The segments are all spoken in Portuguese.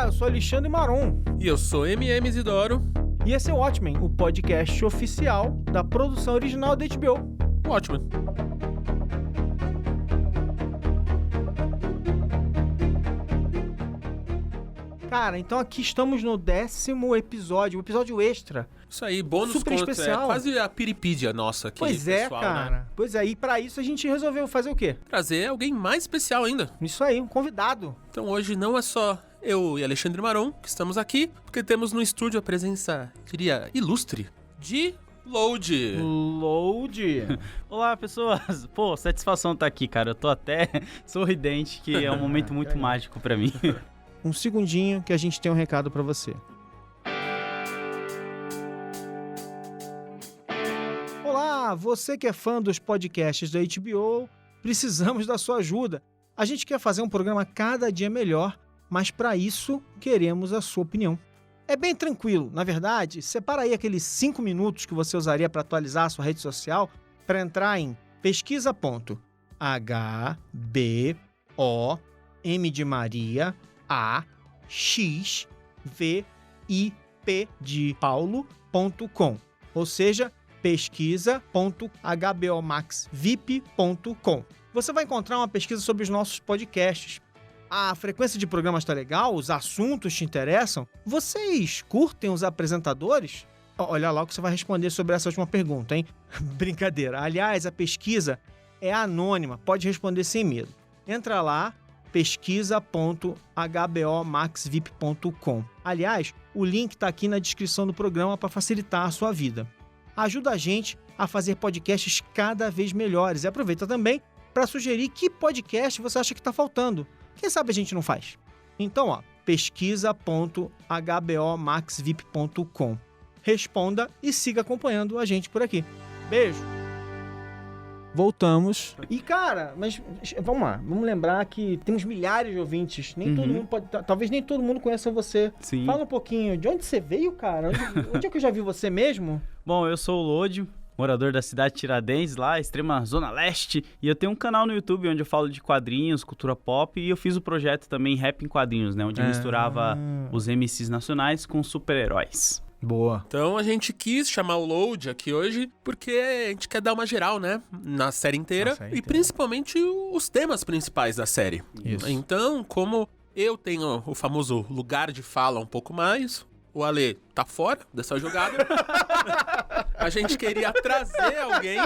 eu sou Alexandre Maron. E eu sou MM Isidoro. E esse é o Watchmen, o podcast oficial da produção original da HBO. Watchmen. Cara, então aqui estamos no 10º episódio, o episódio extra. Isso aí, bônus super especial. É quase a piripídia nossa aqui, pois pessoal, é, cara. Né? Pois é, e pra isso a gente resolveu fazer o quê? Trazer alguém mais especial ainda. Isso aí, um convidado. Então hoje não é só eu e Alexandre Maron que estamos aqui, porque temos no estúdio a presença, diria, ilustre, de Load. Olá, pessoas. Pô, satisfação estar aqui, cara. Eu tô até sorridente, que é um momento muito mágico pra mim. Um segundinho que a gente tem um recado pra você. Olá, você que é fã dos podcasts da HBO, precisamos da sua ajuda. A gente quer fazer um programa cada dia melhor, mas para isso queremos a sua opinião. É bem tranquilo, na verdade, separa aí aqueles 5 minutos que você usaria para atualizar a sua rede social para entrar em pesquisa.hbomvip de Maria de Paulo.com, ou seja, pesquisa.hbomaxvip.com. Você vai encontrar uma pesquisa sobre os nossos podcasts. A frequência de programas está legal? Os assuntos te interessam? Vocês curtem os apresentadores? Olha lá o que você vai responder sobre essa última pergunta, hein? Brincadeira. Aliás, a pesquisa é anônima, pode responder sem medo. Entra lá, pesquisa.hbomaxvip.com. Aliás, o link está aqui na descrição do programa para facilitar a sua vida. Ajuda a gente a fazer podcasts cada vez melhores. E aproveita também para sugerir que podcast você acha que está faltando. Quem sabe a gente não faz? Então, pesquisa.hbomaxvip.com. Responda e siga acompanhando a gente por aqui. Beijo! Voltamos. E, cara, mas vamos lá. Vamos lembrar que temos milhares de ouvintes. Nem todo mundo pode... Talvez nem todo mundo conheça você. Sim. Fala um pouquinho. De onde você veio, cara? Onde é que eu já vi você mesmo? Bom, eu sou o Lodi, morador da cidade de Tiradentes, lá, extrema zona leste. E eu tenho um canal no YouTube onde eu falo de quadrinhos, cultura pop. E eu fiz o projeto também Rap em Quadrinhos, né? Onde eu misturava os MCs nacionais com super-heróis. Boa. Então a gente quis chamar o Load aqui hoje porque a gente quer dar uma geral, né? Na série inteira e principalmente os temas principais da série. Isso. Então, como eu tenho o famoso lugar de fala um pouco mais, o Ale tá fora dessa jogada, a gente queria trazer alguém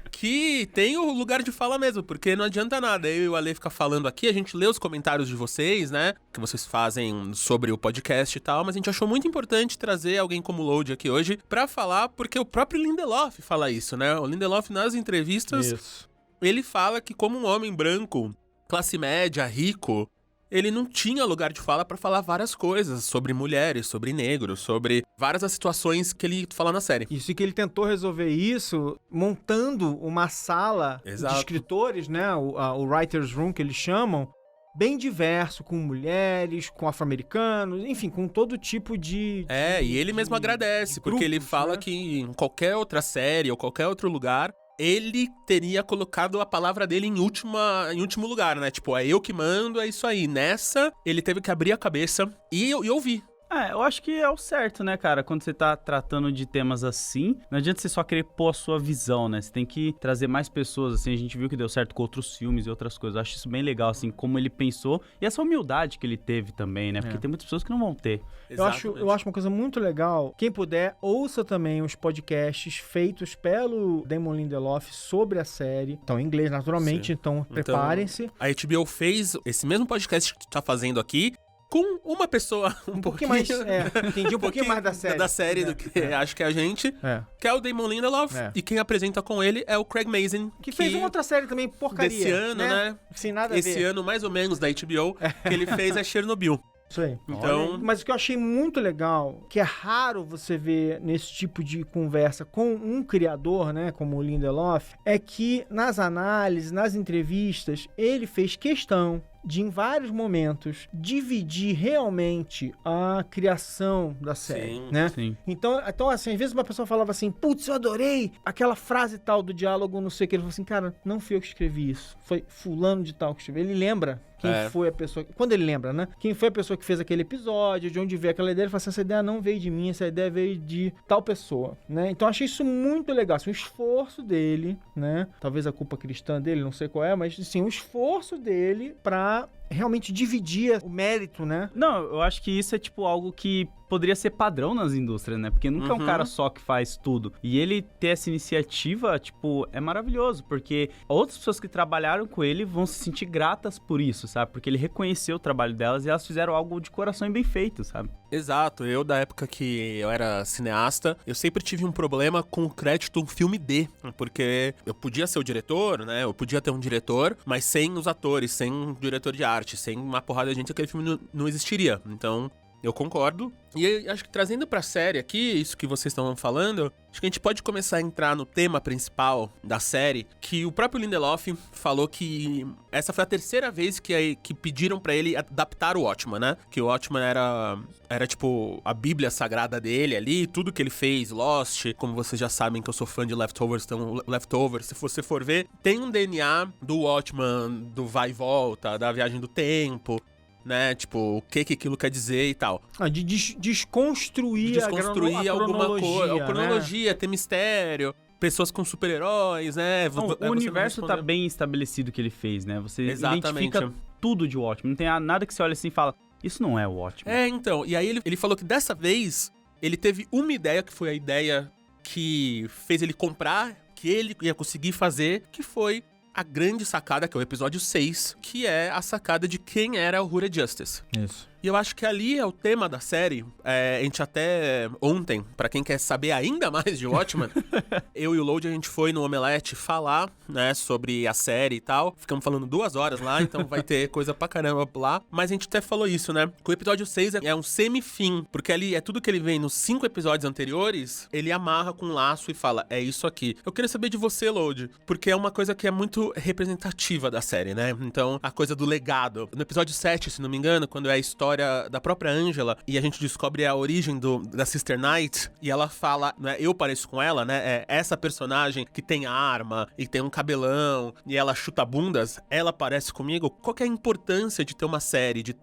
que tem o lugar de fala mesmo, porque não adianta nada eu e o Ale ficar falando aqui, a gente lê os comentários de vocês, né, que vocês fazem sobre o podcast e tal, mas a gente achou muito importante trazer alguém como o Load aqui hoje pra falar, porque o próprio Lindelof fala isso, né, o Lindelof nas entrevistas, ele fala que como um homem branco, classe média, rico, ele não tinha lugar de fala pra falar várias coisas sobre mulheres, sobre negros, sobre várias das situações que ele fala na série. Isso, e que ele tentou resolver isso montando uma sala de escritores, né? O Writer's Room, que eles chamam, bem diverso, com mulheres, com afro-americanos, enfim, com todo tipo de... e ele mesmo agradece, porque ele fala que em qualquer outra série ou qualquer outro lugar, ele teria colocado a palavra dele em último lugar, né? Tipo, é eu que mando, é isso aí. Nessa, ele teve que abrir a cabeça e ouvir. Eu acho que é o certo, né, cara? Quando você tá tratando de temas assim, não adianta você só querer pôr a sua visão, né? Você tem que trazer mais pessoas, assim. A gente viu que deu certo com outros filmes e outras coisas. Eu acho isso bem legal, assim, como ele pensou. E essa humildade que ele teve também, né? Porque tem muitas pessoas que não vão ter. Eu acho uma coisa muito legal. Quem puder, ouça também os podcasts feitos pelo Damon Lindelof sobre a série. Então, em inglês, naturalmente. Então, preparem-se. A HBO fez esse mesmo podcast que tu tá fazendo aqui, com uma pessoa um pouquinho mais... entendi um pouquinho mais da série. Da série do que acho que é a gente. Que é o Damon Lindelof. E quem apresenta com ele é o Craig Mazin. Que fez uma outra série também, porcaria. Desse ano, né? Sem nada a ver. Esse ano, mais ou menos, da HBO, que ele fez é Chernobyl. Isso aí. Então... Mas o que eu achei muito legal, que é raro você ver nesse tipo de conversa com um criador, né, como o Lindelof, é que nas análises, nas entrevistas, ele fez questão de, em vários momentos, dividir realmente a criação da série, né? Sim. Então, assim, às vezes uma pessoa falava assim, putz, eu adorei aquela frase tal do diálogo, não sei o que. Ele falou assim, cara, não fui eu que escrevi isso. Foi fulano de tal que escreveu. Ele lembra quem foi a pessoa... Quando ele lembra, né? Quem foi a pessoa que fez aquele episódio, de onde veio aquela ideia. Ele fala assim, essa ideia não veio de mim, essa ideia veio de tal pessoa, né? Então, eu achei isso muito legal. Assim, o esforço dele, né? Talvez a culpa cristã dele, não sei qual é, mas, assim, o esforço dele pra realmente dividir o mérito, né? Não, eu acho que isso é, tipo, algo que poderia ser padrão nas indústrias, né? Porque nunca é um cara só que faz tudo. E ele ter essa iniciativa, tipo, é maravilhoso, porque outras pessoas que trabalharam com ele vão se sentir gratas por isso, sabe? Porque ele reconheceu o trabalho delas e elas fizeram algo de coração e bem feito, sabe? Exato. Eu, da época que eu era cineasta, eu sempre tive um problema com o crédito um filme D, porque eu podia ser o diretor, né? Eu podia ter um diretor, mas sem os atores, sem um diretor de arte, sem uma porrada de gente, aquele filme não existiria. Então, eu concordo. E acho que trazendo pra série aqui, isso que vocês estão falando, acho que a gente pode começar a entrar no tema principal da série, que o próprio Lindelof falou que essa foi a terceira vez que pediram pra ele adaptar o Watchmen, né? Que o Watchmen era tipo a bíblia sagrada dele ali, tudo que ele fez, Lost, como vocês já sabem que eu sou fã de Leftovers, então Leftovers, se você for ver, tem um DNA do Watchmen, do vai e volta, da viagem do tempo, né? Tipo, o que aquilo quer dizer e tal. De desconstruir alguma coisa. A cronologia, né? ter mistério, pessoas com super-heróis, né? O universo tá bem estabelecido que ele fez, né? Você identifica tudo de Watchmen. Não tem nada que você olha assim e fala, isso não é o Watchmen. Então. E aí ele falou que dessa vez ele teve uma ideia, que foi a ideia que fez ele comprar, que ele ia conseguir fazer, que foi a grande sacada, que é o episódio 6, que é a sacada de quem era o Uhura Justice. Isso. E eu acho que ali é o tema da série. A gente até ontem, pra quem quer saber ainda mais de Watchmen, eu e o Load, a gente foi no Omelete falar, né, sobre a série e tal. Ficamos falando 2 horas lá, então vai ter coisa pra caramba lá. Mas a gente até falou isso, né? Que o episódio 6 é um semi-fim, porque ali é tudo que ele vem nos 5 episódios anteriores, ele amarra com um laço e fala, é isso aqui. Eu queria saber de você, Load, porque é uma coisa que é muito representativa da série, né? Então, a coisa do legado. No episódio 7, se não me engano, quando é a história da própria Angela, e a gente descobre a origem da Sister Night, e ela fala, né, eu pareço com ela, né, essa personagem que tem arma, e tem um cabelão, e ela chuta bundas, ela parece comigo. Qual que é a importância de ter uma série, de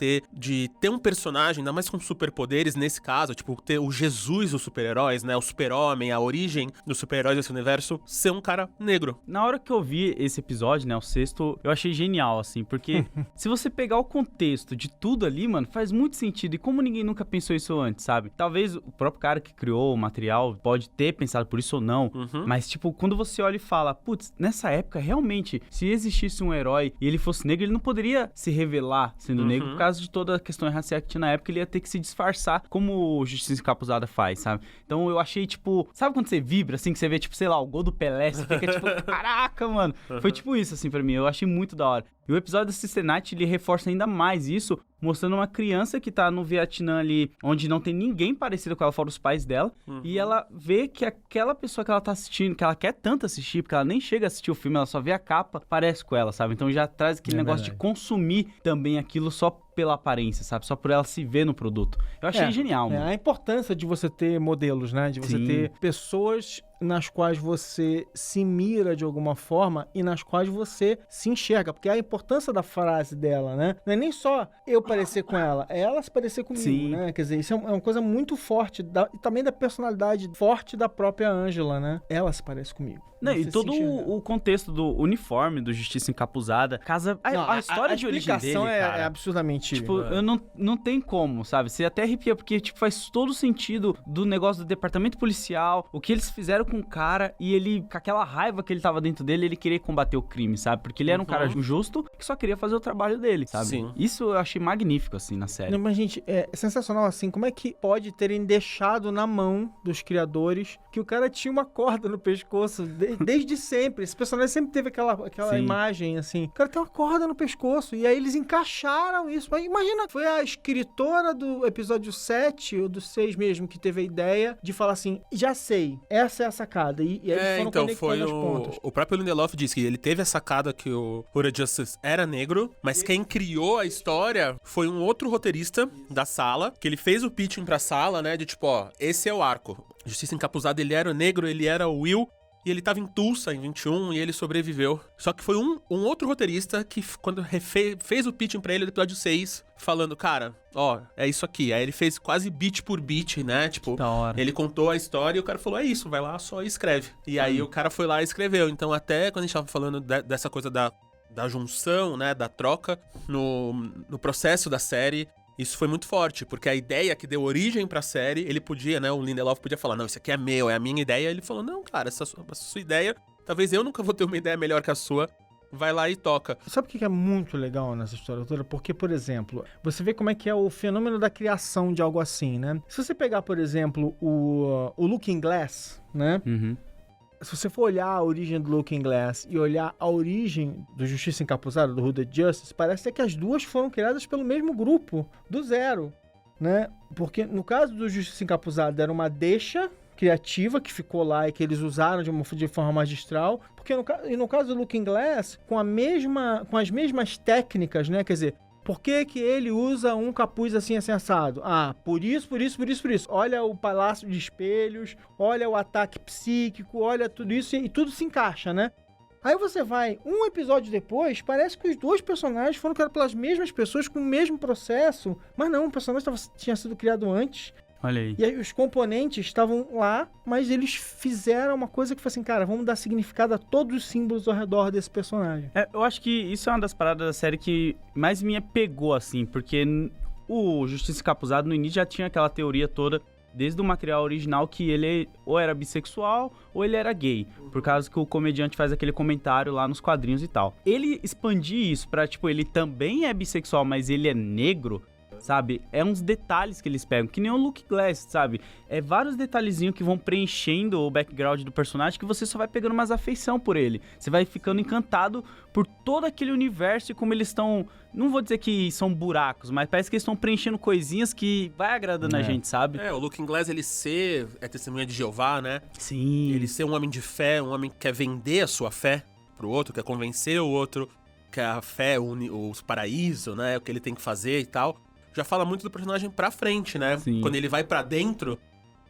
ter um personagem, ainda mais com superpoderes, nesse caso, tipo, ter o Jesus dos super-heróis, né, o super-homem, a origem dos super-heróis desse universo, ser um cara negro. Na hora que eu vi esse episódio, né, o 6º, eu achei genial, assim, porque se você pegar o contexto de tudo ali, mano, faz muito sentido. E como ninguém nunca pensou isso antes, sabe? Talvez o próprio cara que criou o material pode ter pensado por isso ou não, mas, tipo, quando você olha e fala, putz, nessa época, realmente, se existisse um herói e ele fosse negro, ele não poderia se revelar sendo negro por causa de toda a questão racial que tinha na época, ele ia ter que se disfarçar, como o Justiça Encapuzada faz, sabe? Então eu achei, tipo, sabe quando você vibra, assim, que você vê, tipo, sei lá, o gol do Pelé, você fica, tipo, caraca, mano. Foi tipo isso, assim, pra mim. Eu achei muito da hora. E o episódio da Sister Night, ele reforça ainda mais isso, mostrando uma criança que tá no Vietnã ali, onde não tem ninguém parecido com ela, fora os pais dela, e ela vê que aquela pessoa que ela tá assistindo, que ela quer tanto assistir, porque ela nem chega a assistir o filme, ela só vê a capa, parece com ela, sabe? Então já traz aquele negócio de consumir também aquilo só pela aparência, sabe? Só por ela se ver no produto. Eu achei genial, mano. A importância de você ter modelos, né? De você ter pessoas nas quais você se mira de alguma forma e nas quais você se enxerga. Porque a importância da frase dela, né? Não é nem só eu parecer com ela, é ela se parecer comigo, né? Quer dizer, isso é uma coisa muito forte e também da personalidade forte da própria Angela, né? Ela se parece comigo. Não, e todo o contexto do uniforme do Justiça Encapuzada, casa a história de origem dele, cara, é absurdamente... Tipo, eu não tem como, sabe? Você até arrepia, porque tipo, faz todo sentido do negócio do departamento policial, o que eles fizeram com o cara, e ele, com aquela raiva que ele tava dentro dele, ele queria combater o crime, sabe? Porque ele era um cara justo que só queria fazer o trabalho dele, sabe? Sim. Isso eu achei magnífico, assim, na série. Não, mas, gente, é sensacional, assim, como é que pode terem deixado na mão dos criadores que o cara tinha uma corda no pescoço desde sempre. Esse personagem sempre teve aquela Sim. imagem, assim. O cara tem uma corda no pescoço. E aí eles encaixaram isso. Mas imagina, foi a escritora do episódio 7, ou do 6 mesmo, que teve a ideia de falar assim, já sei, essa é a sacada. E eles foram então, conectando foi as pontas. o próprio Lindelof disse que ele teve a sacada que o Hura Justice era negro, mas quem criou a história foi um outro roteirista da sala, que ele fez o pitching pra sala, né, de tipo, ó, esse é o arco. Justiça Encapuzada, ele era o negro, ele era o Will, e ele tava em Tulsa em 21 e ele sobreviveu. Só que foi um outro roteirista que, quando fez o pitching pra ele no episódio 6, falando, cara, ó, é isso aqui. Aí ele fez quase beat por beat, né? Tipo, Da hora. ele contou a história e o cara falou, é isso, vai lá só e escreve. E aí o cara foi lá e escreveu. Então até quando a gente tava falando dessa coisa da junção, né, da troca no processo da série, isso foi muito forte, porque a ideia que deu origem pra série, ele podia, né, o Lindelof podia falar, não, isso aqui é meu, é a minha ideia. Ele falou, não, cara, essa sua ideia, talvez eu nunca vou ter uma ideia melhor que a sua, vai lá e toca. Sabe o que é muito legal nessa história toda? Porque, por exemplo, você vê como é que é o fenômeno da criação de algo assim, né? Se você pegar, por exemplo, o Looking Glass, né? Uhum. Se você for olhar a origem do Looking Glass e olhar a origem do Justiça Encapuzada, do Hooded Justice, parece que as duas foram criadas pelo mesmo grupo, do zero, né? Porque no caso do Justiça Encapuzada era uma deixa criativa que ficou lá e que eles usaram de forma magistral, porque no caso do Looking Glass, com as mesmas técnicas, né? Quer dizer, por que ele usa um capuz assim assado? Ah, por isso. Olha o palácio de espelhos, olha o ataque psíquico, olha tudo isso e tudo se encaixa, né? Aí você vai, um episódio depois, parece que os dois personagens foram criados pelas mesmas pessoas com o mesmo processo, mas não, o personagem tinha sido criado antes. Olha aí. E aí os componentes estavam lá, mas eles fizeram uma coisa que foi assim, cara, vamos dar significado a todos os símbolos ao redor desse personagem. Eu acho que isso é uma das paradas da série que mais me pegou, assim, porque o Justiça Encapuzada no início já tinha aquela teoria toda, desde o material original, que ele ou era bissexual ou ele era gay, por causa que o comediante faz aquele comentário lá nos quadrinhos e tal. Ele expandir isso pra, tipo, ele também é bissexual, mas ele é negro, sabe? É uns detalhes que eles pegam, que nem o Look Glass, sabe? É vários detalhezinhos que vão preenchendo o background do personagem que você só vai pegando mais afeição por ele. Você vai ficando encantado por todo aquele universo e como eles estão... Não vou dizer que são buracos, mas parece que eles estão preenchendo coisinhas que vai agradando a gente, sabe? O Looking Glass, ele é testemunha de Jeová, né? Sim. Ele ser um homem de fé, um homem que quer vender a sua fé pro outro, quer convencer o outro que a fé une os paraísos, né? O que ele tem que fazer e tal. Já fala muito do personagem pra frente, né? Sim. Quando ele vai pra dentro,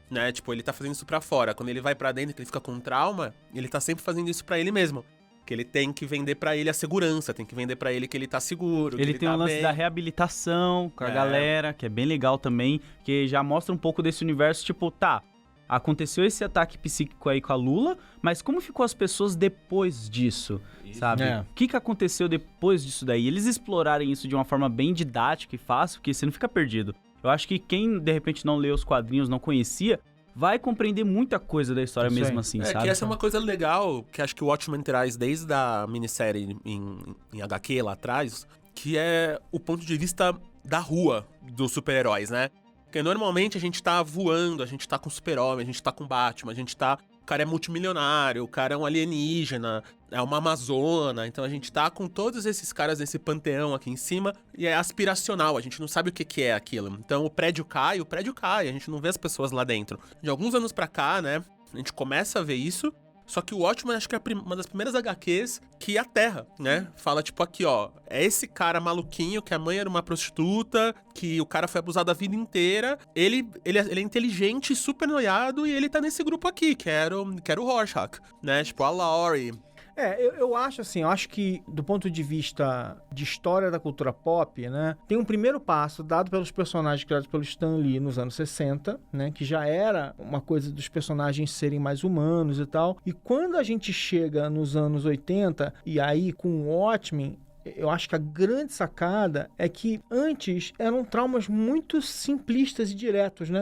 né? Tipo, ele tá fazendo isso pra fora. Quando ele vai pra dentro, que ele fica com trauma, ele tá sempre fazendo isso pra ele mesmo. Que ele tem que vender pra ele a segurança, tem que vender pra ele que ele tá seguro, que Ele tem tá o lance bem. da reabilitação com a galera, que é bem legal também, que já mostra um pouco desse universo, tipo, tá, aconteceu esse ataque psíquico aí com a Lula, mas como ficou as pessoas depois disso, sabe? É. O que aconteceu depois disso daí? Eles explorarem isso de uma forma bem didática e fácil, porque você não fica perdido. Eu acho que quem, de repente, não leu os quadrinhos, não conhecia, vai compreender muita coisa da história Isso mesmo aí. assim, É sabe? que essa é uma coisa legal, que acho que o Watchmen traz desde a minissérie em HQ lá atrás, que é o ponto de vista da rua dos super-heróis, né? Porque normalmente a gente tá voando, a gente tá com super-homem, a gente tá com Batman, a gente tá... O cara é multimilionário, o cara é um alienígena, é uma amazona, então a gente tá com todos esses caras nesse panteão aqui em cima e é aspiracional, a gente não sabe o que é aquilo. Então o prédio cai, a gente não vê as pessoas lá dentro. De alguns anos pra cá, né, a gente começa a ver isso, só que o Watchmen acho que é uma das primeiras HQs que aterra, né? Fala tipo aqui, ó, é esse cara maluquinho que a mãe era uma prostituta, que o cara foi abusado a vida inteira, ele é inteligente, super noiado e ele tá nesse grupo aqui, que era o Rorschach, né? Tipo a Laurie. Eu acho assim, eu acho que do ponto de vista de história da cultura pop, né, tem um primeiro passo dado pelos personagens criados pelo Stan Lee nos anos 60, né, que já era uma coisa dos personagens serem mais humanos e tal, e quando a gente chega nos anos 80, e aí com o Watchmen, eu acho que a grande sacada é que antes eram traumas muito simplistas e diretos, né?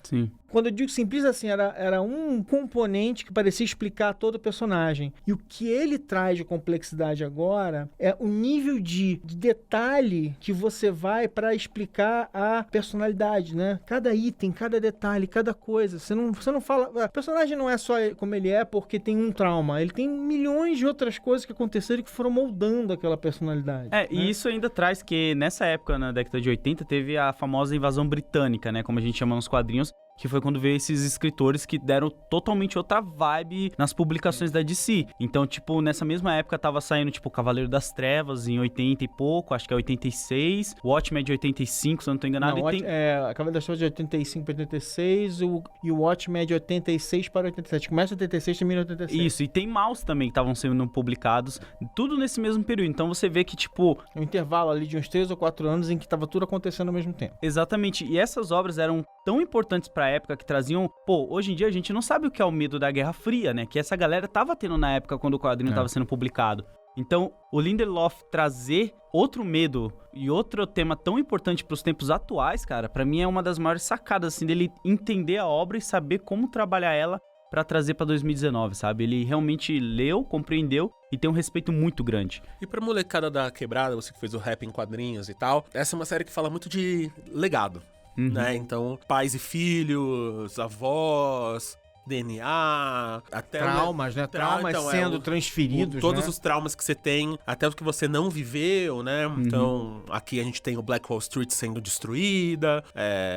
Sim. Quando eu digo simplista, assim, era um componente que parecia explicar todo o personagem. E o que ele traz de complexidade agora é o nível de detalhe que você vai para explicar a personalidade, né? Cada item, cada detalhe, cada coisa. Você não fala... O personagem não é só como ele é porque tem um trauma. Ele tem milhões de outras coisas que aconteceram e que foram moldando aquela personalidade. É, né? E isso ainda traz que nessa época, na década de 80, teve a famosa invasão britânica, né? Como a gente chama nos quadrinhos, que foi quando veio esses escritores que deram totalmente outra vibe nas publicações da DC. Então, tipo, nessa mesma época tava saindo, tipo, Cavaleiro das Trevas em 80 e pouco, acho que é 86, Watchmen de 85, se eu não tô enganado. Não, Cavaleiro das Trevas de 85 para 86 e o Watchmen de 86 para 87. Começa em 86 e termina em 86. Isso, e tem Mouse também que estavam sendo publicados, tudo nesse mesmo período. Então você vê que, tipo... Um intervalo ali de uns 3 ou 4 anos em que tava tudo acontecendo ao mesmo tempo. Exatamente, e essas obras eram tão importantes pra época que traziam... Pô, hoje em dia a gente não sabe o que é o medo da Guerra Fria, né? Que essa galera tava tendo na época quando o quadrinho tava sendo publicado. Então, o Lindelof trazer outro medo e outro tema tão importante pros tempos atuais, cara, pra mim é uma das maiores sacadas, assim, dele entender a obra e saber como trabalhar ela pra trazer pra 2019, sabe? Ele realmente leu, compreendeu e tem um respeito muito grande. E pra molecada da Quebrada, você que fez o rap em quadrinhos e tal, essa é uma série que fala muito de legado. Né? Então, pais e filhos, avós, DNA, até traumas, né? Traumas então, sendo transferidos, todos né? os traumas que você tem, até os que você não viveu, né? Então, aqui a gente tem o Black Wall Street sendo destruída,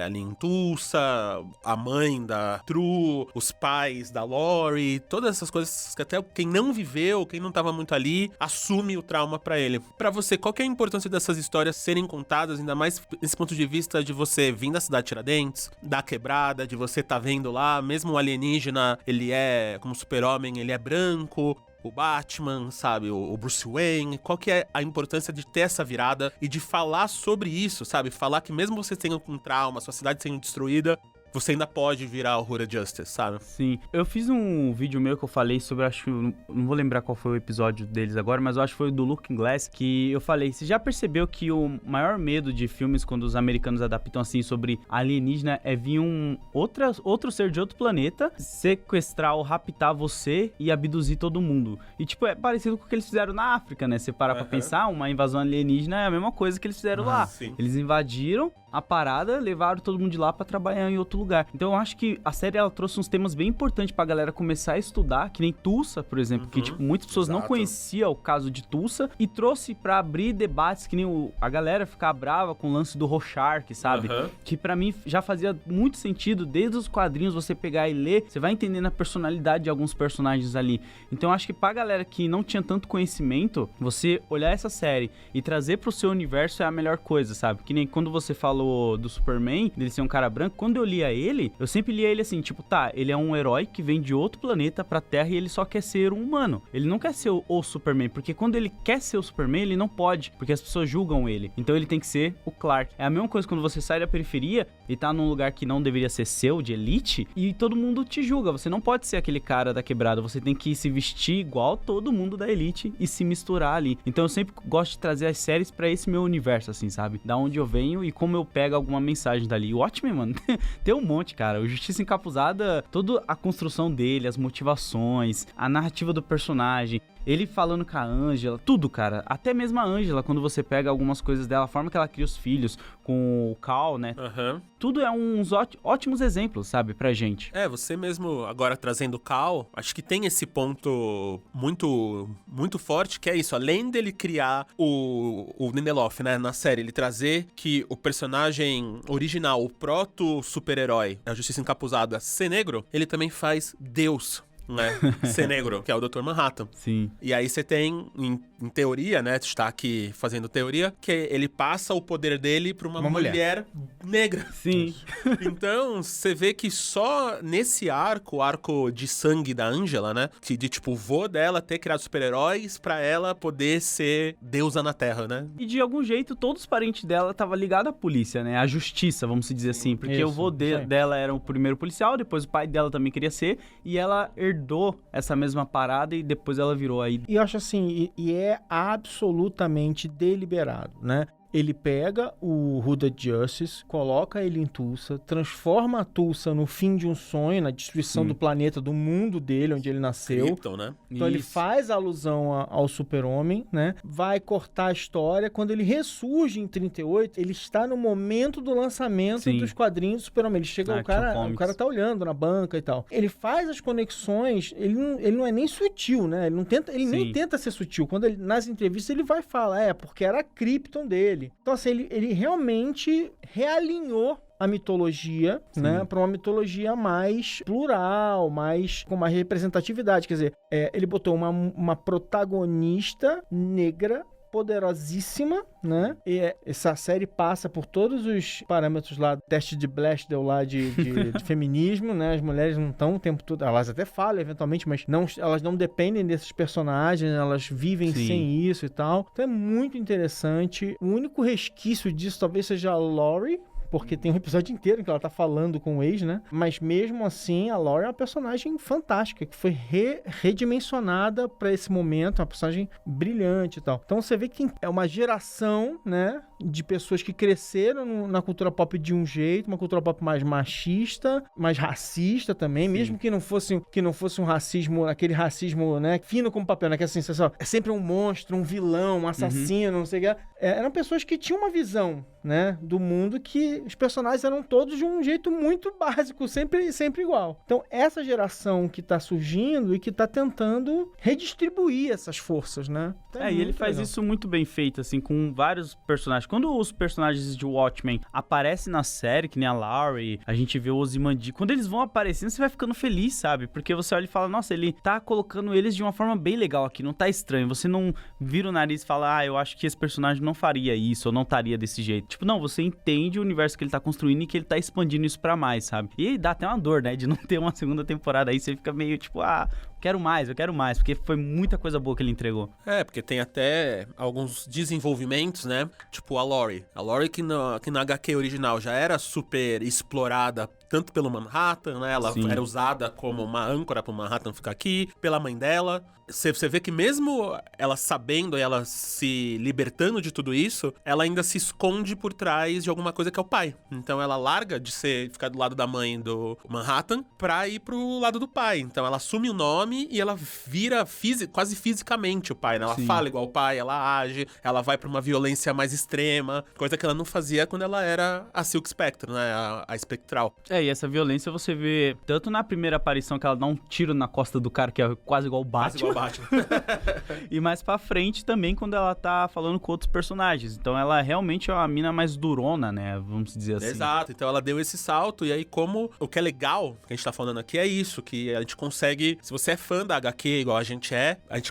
ali em Tulsa, a mãe da True, os pais da Lori, todas essas coisas que até quem não viveu, quem não tava muito ali, assume o trauma pra ele. Pra você, qual que é a importância dessas histórias serem contadas, ainda mais nesse ponto de vista de você vir da cidade Tiradentes, da Quebrada, de você tá vendo lá, mesmo o alienígena, ele é, como super-homem, ele é branco, o Batman, sabe, o Bruce Wayne, qual que é a importância de ter essa virada e de falar sobre isso, sabe, falar que mesmo você tendo um trauma, sua cidade sendo destruída, você ainda pode virar o Hura Justice, sabe? Sim. Eu fiz um vídeo meu que eu falei sobre, acho que, não vou lembrar qual foi o episódio deles agora, mas eu acho que foi o do Looking Glass, que eu falei, você já percebeu que o maior medo de filmes quando os americanos adaptam assim sobre alienígena é vir outro ser de outro planeta, sequestrar ou raptar você e abduzir todo mundo. E tipo, é parecido com o que eles fizeram na África, né? Você parar pra pensar, uma invasão alienígena é a mesma coisa que eles fizeram lá. Sim. Eles invadiram a parada, levaram todo mundo de lá pra trabalhar em outro lugar. Então eu acho que a série ela trouxe uns temas bem importantes pra galera começar a estudar, que nem Tulsa, por exemplo, que tipo, muitas pessoas não conheciam o caso de Tulsa, e trouxe pra abrir debates que nem a galera ficar brava com o lance do Rorschach, sabe? Que pra mim já fazia muito sentido, desde os quadrinhos você pegar e ler, você vai entendendo a personalidade de alguns personagens ali. Então eu acho que pra galera que não tinha tanto conhecimento, você olhar essa série e trazer pro seu universo é a melhor coisa, sabe? Que nem quando você falou do Superman, dele ser um cara branco, quando eu lia ele, eu sempre lia ele assim, tipo, tá, ele é um herói que vem de outro planeta pra Terra e ele só quer ser um humano. Ele não quer ser o Superman, porque quando ele quer ser o Superman, ele não pode, porque as pessoas julgam ele. Então ele tem que ser o Clark. É a mesma coisa quando você sai da periferia e tá num lugar que não deveria ser seu, de elite, e todo mundo te julga. Você não pode ser aquele cara da quebrada, você tem que se vestir igual todo mundo da elite e se misturar ali. Então eu sempre gosto de trazer as séries pra esse meu universo, assim, sabe? Da onde eu venho e como eu pego alguma mensagem dali. O Watchmen, mano, tem um monte, cara. O Justiça Encapuzada, toda a construção dele, as motivações, a narrativa do personagem, ele falando com a Angela, tudo, cara. Até mesmo a Angela, quando você pega algumas coisas dela, a forma que ela cria os filhos com o Cal, né? Tudo é uns ótimos exemplos, sabe, pra gente. Você mesmo, agora trazendo o Cal, acho que tem esse ponto muito, muito forte, que é isso. Além dele criar o Lindelof, né, na série, ele trazer que o personagem original, o proto-super-herói, a Justiça Encapuzada, ser negro, ele também faz Deus, né, ser negro, que é o Dr. Manhattan. Sim. E aí você tem, em teoria, né, tu está aqui fazendo teoria, que ele passa o poder dele pra uma mulher negra. Sim. Então, você vê que só nesse arco, o arco de sangue da Angela, né, que de tipo, o vô dela ter criado super-heróis pra ela poder ser deusa na Terra, né? E de algum jeito, todos os parentes dela estavam ligados à polícia, né, à justiça, vamos dizer assim, porque o vô dela era o primeiro policial, depois o pai dela também queria ser, e ela herdou essa mesma parada e depois ela virou aí. E eu acho assim, e é absolutamente deliberado, né? ele pega o Hooded Justice, coloca ele em Tulsa, transforma a Tulsa no fim de um sonho, na destruição do planeta, do mundo dele, onde ele nasceu. Krypton, né? Então ele faz alusão ao Super-Homem, né? Vai cortar a história. Quando ele ressurge em 38, ele está no momento do lançamento dos quadrinhos do Super-Homem. Ele chega, o cara tá olhando na banca e tal. Ele faz as conexões, ele não é nem sutil, né? Ele nem tenta ser sutil. Quando ele, nas entrevistas, ele vai falar, porque era a Krypton dele. Então, assim, ele realmente realinhou a mitologia, né, para uma mitologia mais plural, mais com mais representatividade. Quer dizer, ele botou uma protagonista negra poderosíssima, né? E essa série passa por todos os parâmetros lá, teste de Blaisdell lá de feminismo, né? As mulheres não estão o tempo todo, elas até falam eventualmente, mas elas não dependem desses personagens, elas vivem sem isso e tal. Então é muito interessante. O único resquício disso talvez seja a Laurie, porque tem um episódio inteiro em que ela tá falando com o ex, né? Mas mesmo assim, a Laurie é uma personagem fantástica, que foi redimensionada pra esse momento, uma personagem brilhante e tal. Então você vê que é uma geração, né, de pessoas que cresceram na cultura pop de um jeito, uma cultura pop mais machista, mais racista também, mesmo que não fosse um racismo, aquele racismo, né, fino como papel, né, que assim, é sempre um monstro, um vilão, um assassino, não sei o que. Eram pessoas que tinham uma visão, né, do mundo, que os personagens eram todos de um jeito muito básico, sempre igual. Então, essa geração que tá surgindo e que tá tentando redistribuir essas forças, né? Então, e ele faz isso muito bem feito, assim, com vários personagens. Quando os personagens de Watchmen aparecem na série, que nem a Laurie, a gente vê o Ozymandias, quando eles vão aparecendo, você vai ficando feliz, sabe? Porque você olha e fala, nossa, ele tá colocando eles de uma forma bem legal aqui, não tá estranho. Você não vira o nariz e fala, eu acho que esse personagem não faria isso, ou não estaria desse jeito. Tipo, não, você entende o universo que ele tá construindo e que ele tá expandindo isso pra mais, sabe? E dá até uma dor, né? De não ter uma segunda temporada aí, você fica meio tipo, eu quero mais, porque foi muita coisa boa que ele entregou. Porque tem até alguns desenvolvimentos, né? Tipo a Laurie. A Laurie que na HQ original já era super explorada, tanto pelo Manhattan, né? Ela era usada como uma âncora pro Manhattan ficar aqui, pela mãe dela. Você vê que mesmo ela sabendo e ela se libertando de tudo isso, ela ainda se esconde por trás de alguma coisa que é o pai. Então ela larga de ficar do lado da mãe do Manhattan pra ir pro lado do pai. Então ela assume o nome e ela vira quase fisicamente o pai, né? Ela fala igual o pai, ela age, ela vai pra uma violência mais extrema, coisa que ela não fazia quando ela era a Silk Spectre, né? A espectral. E essa violência você vê tanto na primeira aparição, que ela dá um tiro na costa do cara, que é quase igual o Batman. E mais pra frente também, quando ela tá falando com outros personagens. Então ela realmente é uma mina mais durona, né? Vamos dizer assim. Exato. Então ela deu esse salto. E aí, o que é legal que a gente tá falando aqui é isso, que a gente consegue, se você é fã da HQ, igual a gente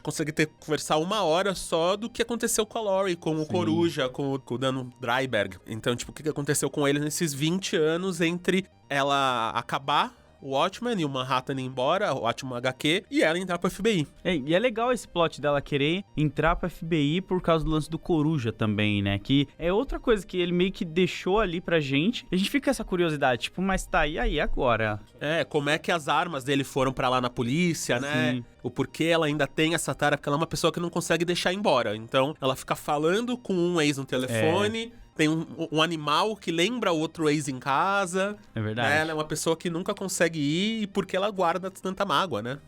consegue conversar 1 hora só do que aconteceu com a Laurie, com o Coruja, com o Dano Dreiberg. Então, tipo, o que aconteceu com ele nesses 20 anos entre ela acabar o Watchmen e o Manhattan ir embora, o Watchmen HQ, e ela entrar pro FBI. E é legal esse plot dela querer entrar pro FBI por causa do lance do Coruja também, né? Que é outra coisa que ele meio que deixou ali pra gente. A gente fica com essa curiosidade, tipo, mas tá, e aí agora? Como é que as armas dele foram pra lá na polícia, né? O porquê ela ainda tem essa tarefa, porque ela é uma pessoa que não consegue deixar embora. Então, ela fica falando com um ex no telefone... Tem um animal que lembra outro ex em casa. É verdade. Né? Ela é uma pessoa que nunca consegue ir porque ela guarda tanta mágoa, né?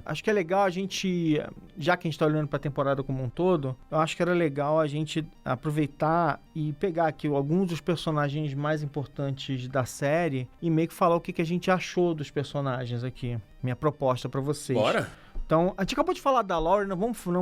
Acho que é legal a gente, já que a gente tá olhando pra temporada como um todo, eu acho que era legal a gente aproveitar e pegar aqui alguns dos personagens mais importantes da série e meio que falar o que a gente achou dos personagens aqui. Minha proposta pra vocês. Bora! Então, a gente acabou de falar da Laurie, não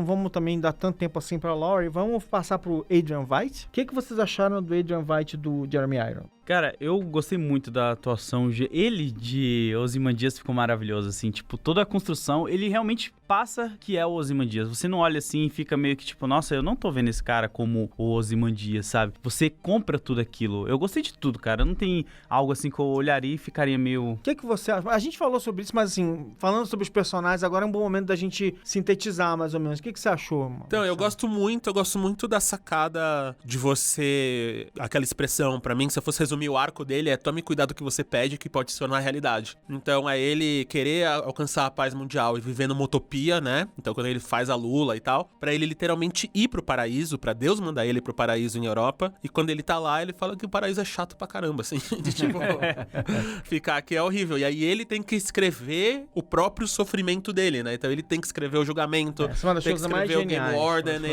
vamos também dar tanto tempo assim pra Laurie, vamos passar pro Adrian Veidt. O que vocês acharam do Adrian Veidt do Jeremy Irons? Cara, eu gostei muito da atuação. Ele de Ozymandias ficou maravilhoso, assim. Tipo, toda a construção, ele realmente passa que é o Ozymandias. Você não olha assim e fica meio que tipo, nossa, eu não tô vendo esse cara como o Ozymandias, sabe? Você compra tudo aquilo. Eu gostei de tudo, cara. Não tem algo assim que eu olharia e ficaria meio... O que você acha? A gente falou sobre isso, mas assim, falando sobre os personagens, agora é um bom momento da gente sintetizar mais ou menos. O que você achou, mano? Então, eu gosto muito da sacada de você... Aquela expressão, pra mim, se eu fosse resumir resumir, o arco dele é tome cuidado do que você pede, que pode se tornar realidade. Então é ele querer alcançar a paz mundial e viver numa utopia, né? Então quando ele faz a Lula e tal, pra ele literalmente ir pro paraíso, pra Deus mandar ele pro paraíso em Europa, e quando ele tá lá, ele fala que o paraíso é chato pra caramba, assim, de tipo, ficar aqui é horrível. E aí ele tem que escrever o próprio sofrimento dele, né? Então ele tem que escrever o julgamento, Essa é uma das tem que coisas mais escrever o geniais. Game Warden,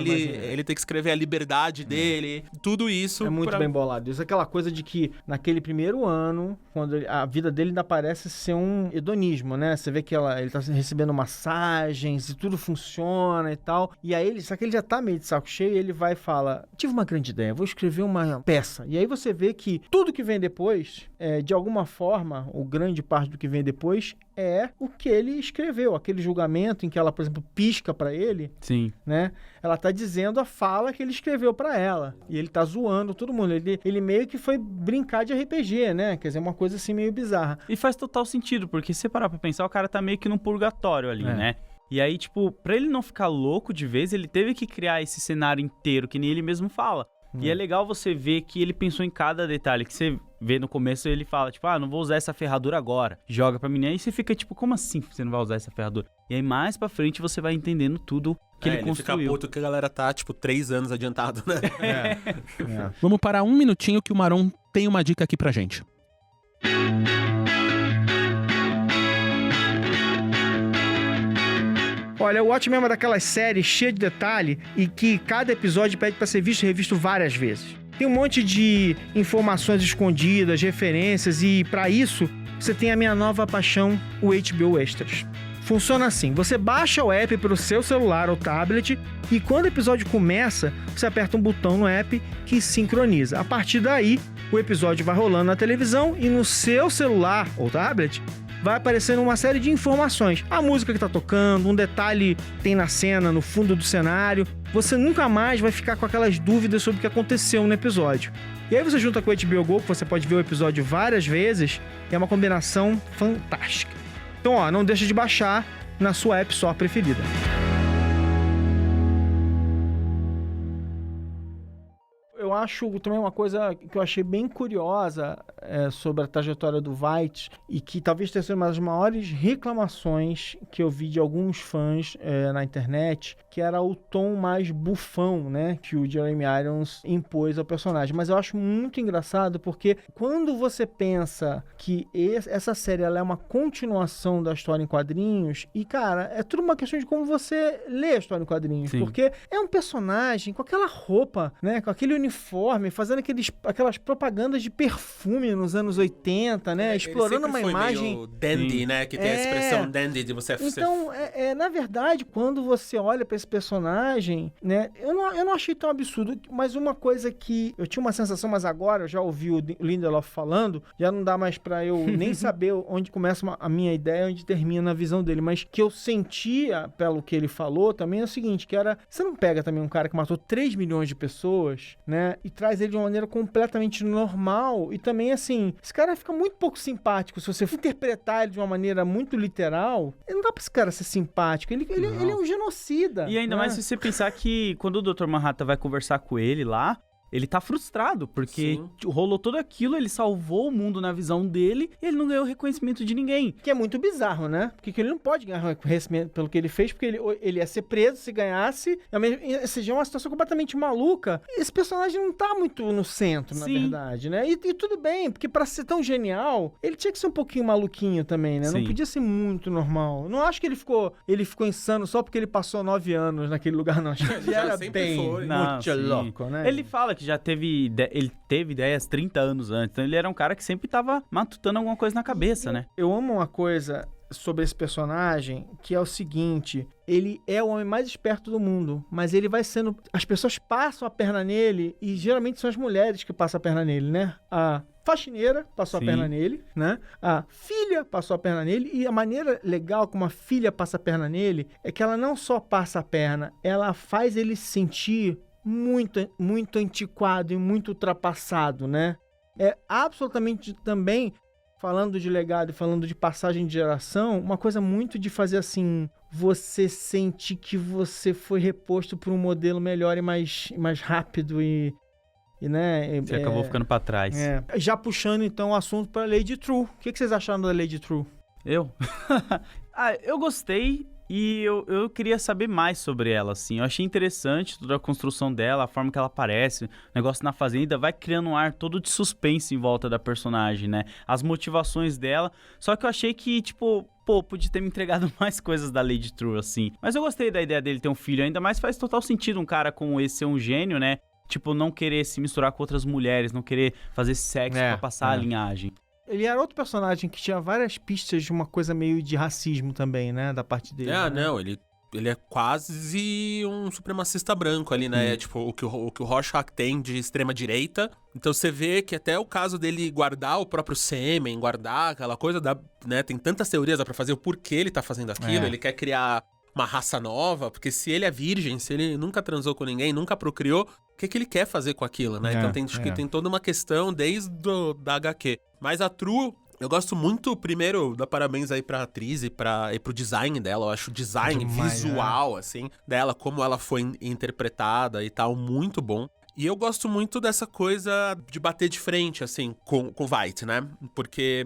ele tem que escrever a liberdade dele, tudo isso. É muito pra- bem bolado. Isso é aquela coisa de que naquele primeiro ano, quando a vida dele ainda parece ser um hedonismo, né? Você vê que ele tá recebendo massagens e tudo funciona e tal. E aí só que ele já tá meio de saco cheio e ele vai e fala, tive uma grande ideia, vou escrever uma peça. E aí você vê que tudo que vem depois, de alguma forma, ou grande parte do que vem depois, é o que ele escreveu. Aquele julgamento em que ela, por exemplo, pisca pra ele, Sim. né? Ela tá dizendo a fala que ele escreveu pra ela. E ele tá zoando todo mundo. Ele meio que foi brincar de RPG, né? Quer dizer, uma coisa assim meio bizarra. E faz total sentido, porque se você parar pra pensar, o cara tá meio que num purgatório ali, né? E aí, tipo, pra ele não ficar louco de vez, ele teve que criar esse cenário inteiro, que nem ele mesmo fala. E é legal você ver que ele pensou em cada detalhe, que você vê no começo, ele fala, tipo, não vou usar essa ferradura agora. Joga pra menina, e você fica, tipo, como assim você não vai usar essa ferradura? E aí, mais pra frente, você vai entendendo tudo que ele construiu. Fica puto que a galera tá, tipo, 3 anos adiantado, né? Vamos parar um minutinho que o Maron tem uma dica aqui pra gente. Olha, o Watchmen é uma daquelas séries cheias de detalhe e que cada episódio pede pra ser visto e revisto várias vezes. Tem um monte de informações escondidas, referências e, pra isso, você tem a minha nova paixão, o HBO Extras. Funciona assim, você baixa o app para o seu celular ou tablet e quando o episódio começa, você aperta um botão no app que sincroniza. A partir daí, o episódio vai rolando na televisão e no seu celular ou tablet vai aparecendo uma série de informações. A música que tá tocando, um detalhe que tem na cena, no fundo do cenário. Você nunca mais vai ficar com aquelas dúvidas sobre o que aconteceu no episódio. E aí você junta com o HBO Go, que você pode ver o episódio várias vezes, e é uma combinação fantástica. Então, não deixa de baixar na sua App Store preferida. Eu acho também uma coisa que eu achei bem curiosa sobre a trajetória do Veidt e que talvez tenha sido uma das maiores reclamações que eu vi de alguns fãs na internet, que era o tom mais bufão, né, que o Jeremy Irons impôs ao personagem. Mas eu acho muito engraçado porque quando você pensa que essa série ela é uma continuação da história em quadrinhos, e cara, é tudo uma questão de como você lê a história em quadrinhos. Sim. Porque é um personagem com aquela roupa, né, com aquele uniforme, fazendo aquelas propagandas de perfume nos anos 80, né? Explorando uma imagem... Meio dandy, né? Que tem a expressão dandy de você... Então, na verdade, quando você olha pra esse personagem, né? Eu não achei tão absurdo, mas uma coisa que eu tinha uma sensação, mas agora eu já ouvi o Lindelof falando, já não dá mais pra eu nem saber onde começa a minha ideia, onde termina a visão dele, mas que eu sentia, pelo que ele falou, também é o seguinte, que era... Você não pega também um cara que matou 3 milhões de pessoas, né? E traz ele de uma maneira completamente normal. E também, assim, esse cara fica muito pouco simpático. Se você interpretar ele de uma maneira muito literal, não dá pra esse cara ser simpático. Ele é um genocida. E ainda mais se você pensar que quando o Dr. Manhattan vai conversar com ele lá, ele tá frustrado, porque rolou tudo aquilo, ele salvou o mundo na visão dele e ele não ganhou reconhecimento de ninguém. Que é muito bizarro, né? Porque ele não pode ganhar reconhecimento pelo que ele fez, porque ele ia ser preso se ganhasse. Ou seja, é uma situação completamente maluca. Esse personagem não tá muito no centro, na verdade, né? E tudo bem, porque pra ser tão genial, ele tinha que ser um pouquinho maluquinho também, né? Não podia ser muito normal. Não acho que ele ficou insano só porque ele passou 9 anos naquele lugar, não. Acho que ele era bem muito louco, né? Ele fala que já teve ideias 30 anos antes, então ele era um cara que sempre tava matutando alguma coisa na cabeça, né? Eu amo uma coisa sobre esse personagem, que é o seguinte, ele é o homem mais esperto do mundo, mas ele vai sendo... As pessoas passam a perna nele, e geralmente são as mulheres que passam a perna nele, né? A faxineira passou a perna nele, né? A filha passou a perna nele, e a maneira legal como a filha passa a perna nele é que ela não só passa a perna, ela faz ele se sentir muito, muito antiquado e muito ultrapassado, né? É absolutamente também, falando de legado e falando de passagem de geração, uma coisa muito de fazer assim, você sentir que você foi reposto por um modelo melhor e mais rápido e E, né, Você acabou ficando pra trás. Já puxando, então, o assunto pra Lady True. O que vocês acharam da Lady True? Eu? Eu gostei e eu queria saber mais sobre ela, assim. Eu achei interessante toda a construção dela, a forma que ela aparece, o negócio na fazenda, vai criando um ar todo de suspense em volta da personagem, né? As motivações dela. Só que eu achei que, tipo, podia ter me entregado mais coisas da Lady True, assim. Mas eu gostei da ideia dele ter um filho, ainda mais faz total sentido um cara como esse ser um gênio, né? Tipo, não querer se misturar com outras mulheres, não querer fazer sexo pra passar a linhagem. Ele era outro personagem que tinha várias pistas de uma coisa meio de racismo também, né? Da parte dele. Não, ele é quase um supremacista branco ali, né? É tipo o que o Rorschach tem de extrema-direita. Então você vê que até o caso dele guardar o próprio sêmen, guardar aquela coisa, né? Tem tantas teorias pra fazer o porquê ele tá fazendo aquilo. Ele quer criar uma raça nova, porque se ele é virgem, se ele nunca transou com ninguém, nunca procriou, o que ele quer fazer com aquilo, né? Então acho que tem toda uma questão desde da HQ. Mas a True, eu gosto muito, primeiro, dar parabéns aí pra atriz e pro design dela. Eu acho o design visual, assim, dela, como ela foi interpretada e tal, muito bom. E eu gosto muito dessa coisa de bater de frente, assim, com o Veidt, né? Porque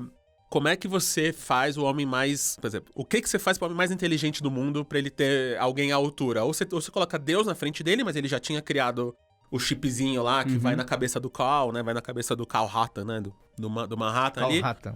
como é que você faz o homem mais... Por exemplo, o que você faz pro homem mais inteligente do mundo pra ele ter alguém à altura? Ou você coloca Deus na frente dele, mas ele já tinha criado o chipzinho lá, que vai na cabeça do Cal, né? Vai na cabeça do Cal Ratan, né? Do Manhattan ali. Ratan.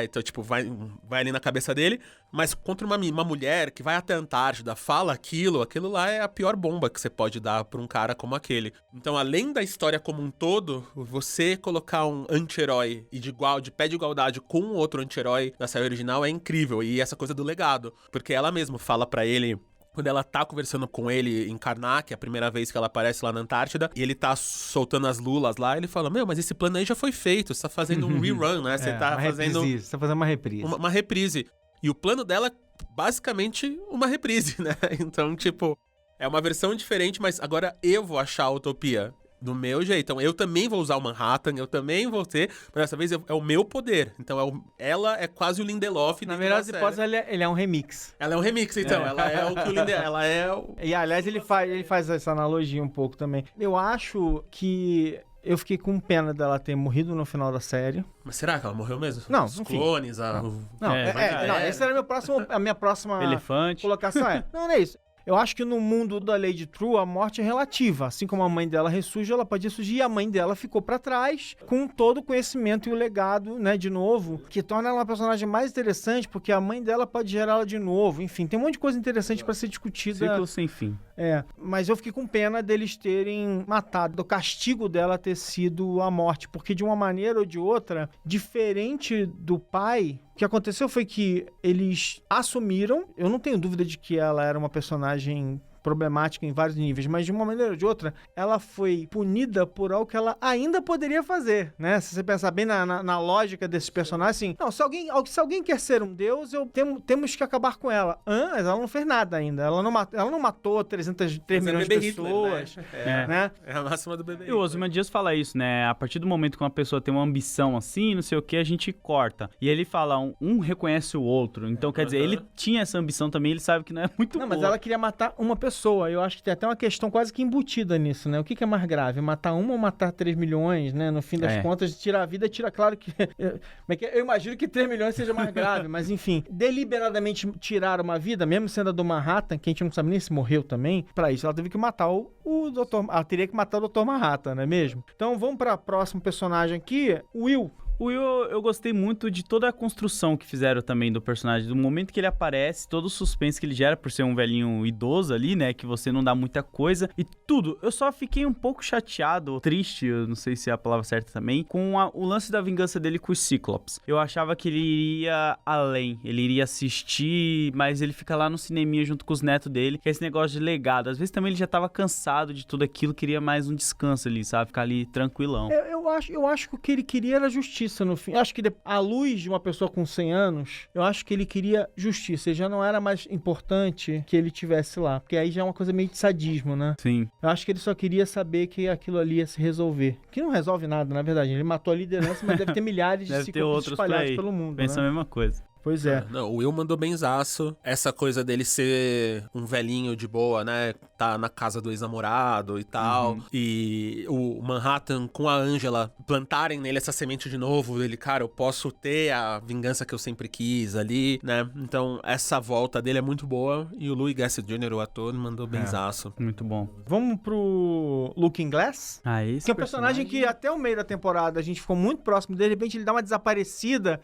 Então, tipo, vai ali na cabeça dele, mas contra uma mulher que vai até a Antártida, fala aquilo lá é a pior bomba que você pode dar pra um cara como aquele. Então, além da história como um todo, você colocar um anti-herói e de pé de igualdade com outro anti-herói da série original é incrível. E essa coisa do legado, porque ela mesma fala pra ele... Quando ela tá conversando com ele em Karnak, a primeira vez que ela aparece lá na Antártida, e ele tá soltando as lulas lá, ele fala, mas esse plano aí já foi feito, você tá fazendo um rerun, né? Você tá fazendo... Você tá fazendo uma reprise. Uma reprise. E o plano dela é basicamente uma reprise, né? Então, tipo, é uma versão diferente, mas agora eu vou achar a utopia do meu jeito. Então, eu também vou usar o Manhattan, eu também vou ter, mas dessa vez é o meu poder. Então, ela é quase o Lindelof. Na verdade, hipótese, ele é um remix. Ela é um remix, então. Ela é o que o Lindelof... Ela é o... E, aliás, ele faz essa analogia um pouco também. Eu acho que... Eu fiquei com pena dela ter morrido no final da série. Mas será que ela morreu mesmo? Não, os enfim. clones, Não, esse era a minha próxima Elefante. Colocação. Não é isso. Eu acho que no mundo da Lady True, a morte é relativa. Assim como a mãe dela ressurge, ela podia surgir. E a mãe dela ficou pra trás, com todo o conhecimento e o legado, né, de novo, que torna ela uma personagem mais interessante, porque a mãe dela pode gerar ela de novo. Enfim, tem um monte de coisa interessante pra ser discutida. Ciclo sem fim. Mas eu fiquei com pena deles terem matado, do castigo dela ter sido a morte, porque de uma maneira ou de outra, diferente do pai... O que aconteceu foi que eles assumiram, eu não tenho dúvida de que ela era uma personagem problemática em vários níveis, mas de uma maneira ou de outra, ela foi punida por algo que ela ainda poderia fazer, né? Se você pensar bem na lógica desses personagens, assim, não, se alguém quer ser um deus, temos que acabar com ela. Mas ela não fez nada ainda, ela não matou 3 milhões de pessoas, Hitler, né? É a máxima do bebê. E o Ozymandias fala isso, né? A partir do momento que uma pessoa tem uma ambição assim, não sei o que, a gente corta. E ele fala, um reconhece o outro. Então, quer dizer, ele tinha essa ambição também, ele sabe que não é muito boa. Mas ela queria matar uma pessoa. Eu acho que tem até uma questão quase que embutida nisso, né? O que é mais grave? Matar uma ou matar 3 milhões, né? No fim das contas, tirar a vida, claro que... Eu imagino que 3 milhões seja mais grave, mas enfim. Deliberadamente tirar uma vida, mesmo sendo a do Manhattan, que a gente não sabe nem se morreu também, pra isso ela teve que matar o Dr. Ela teria que matar o Dr. Manhattan, não é mesmo? Então vamos pra próximo personagem aqui, o Will. O Will, eu gostei muito de toda a construção que fizeram também do personagem. Do momento que ele aparece, todo o suspense que ele gera por ser um velhinho idoso ali, né? Que você não dá muita coisa. E tudo. Eu só fiquei um pouco chateado, triste, eu não sei se é a palavra certa também, com o lance da vingança dele com os Cíclopes. Eu achava que ele iria além. Ele iria assistir, mas ele fica lá no cineminha junto com os netos dele, que é esse negócio de legado. Às vezes também ele já tava cansado de tudo aquilo, queria mais um descanso ali, sabe? Ficar ali tranquilão. Eu acho que o que ele queria era justiça. No fim, acho que à luz de uma pessoa com 100 anos, eu acho que ele queria justiça, e já não era mais importante que ele tivesse lá, porque aí já é uma coisa meio de sadismo, né? Sim. Eu acho que ele só queria saber que aquilo ali ia se resolver, que não resolve nada, na verdade, ele matou a liderança, mas deve ter milhares de ciclos espalhados pelo mundo, pensa né? a mesma coisa. Pois é. Não, o Will mandou benzaço. Essa coisa dele ser um velhinho de boa, né? Tá na casa do ex-namorado e tal. E o Manhattan com a Angela plantarem nele essa semente de novo. Ele, cara, eu posso ter a vingança que eu sempre quis ali, né? Então, essa volta dele é muito boa. E o Louis Gossett Jr., o ator, mandou benzaço. Muito bom. Vamos pro Looking Glass? Esse Que é um personagem que até o meio da temporada a gente ficou muito próximo dele, de repente ele dá uma desaparecida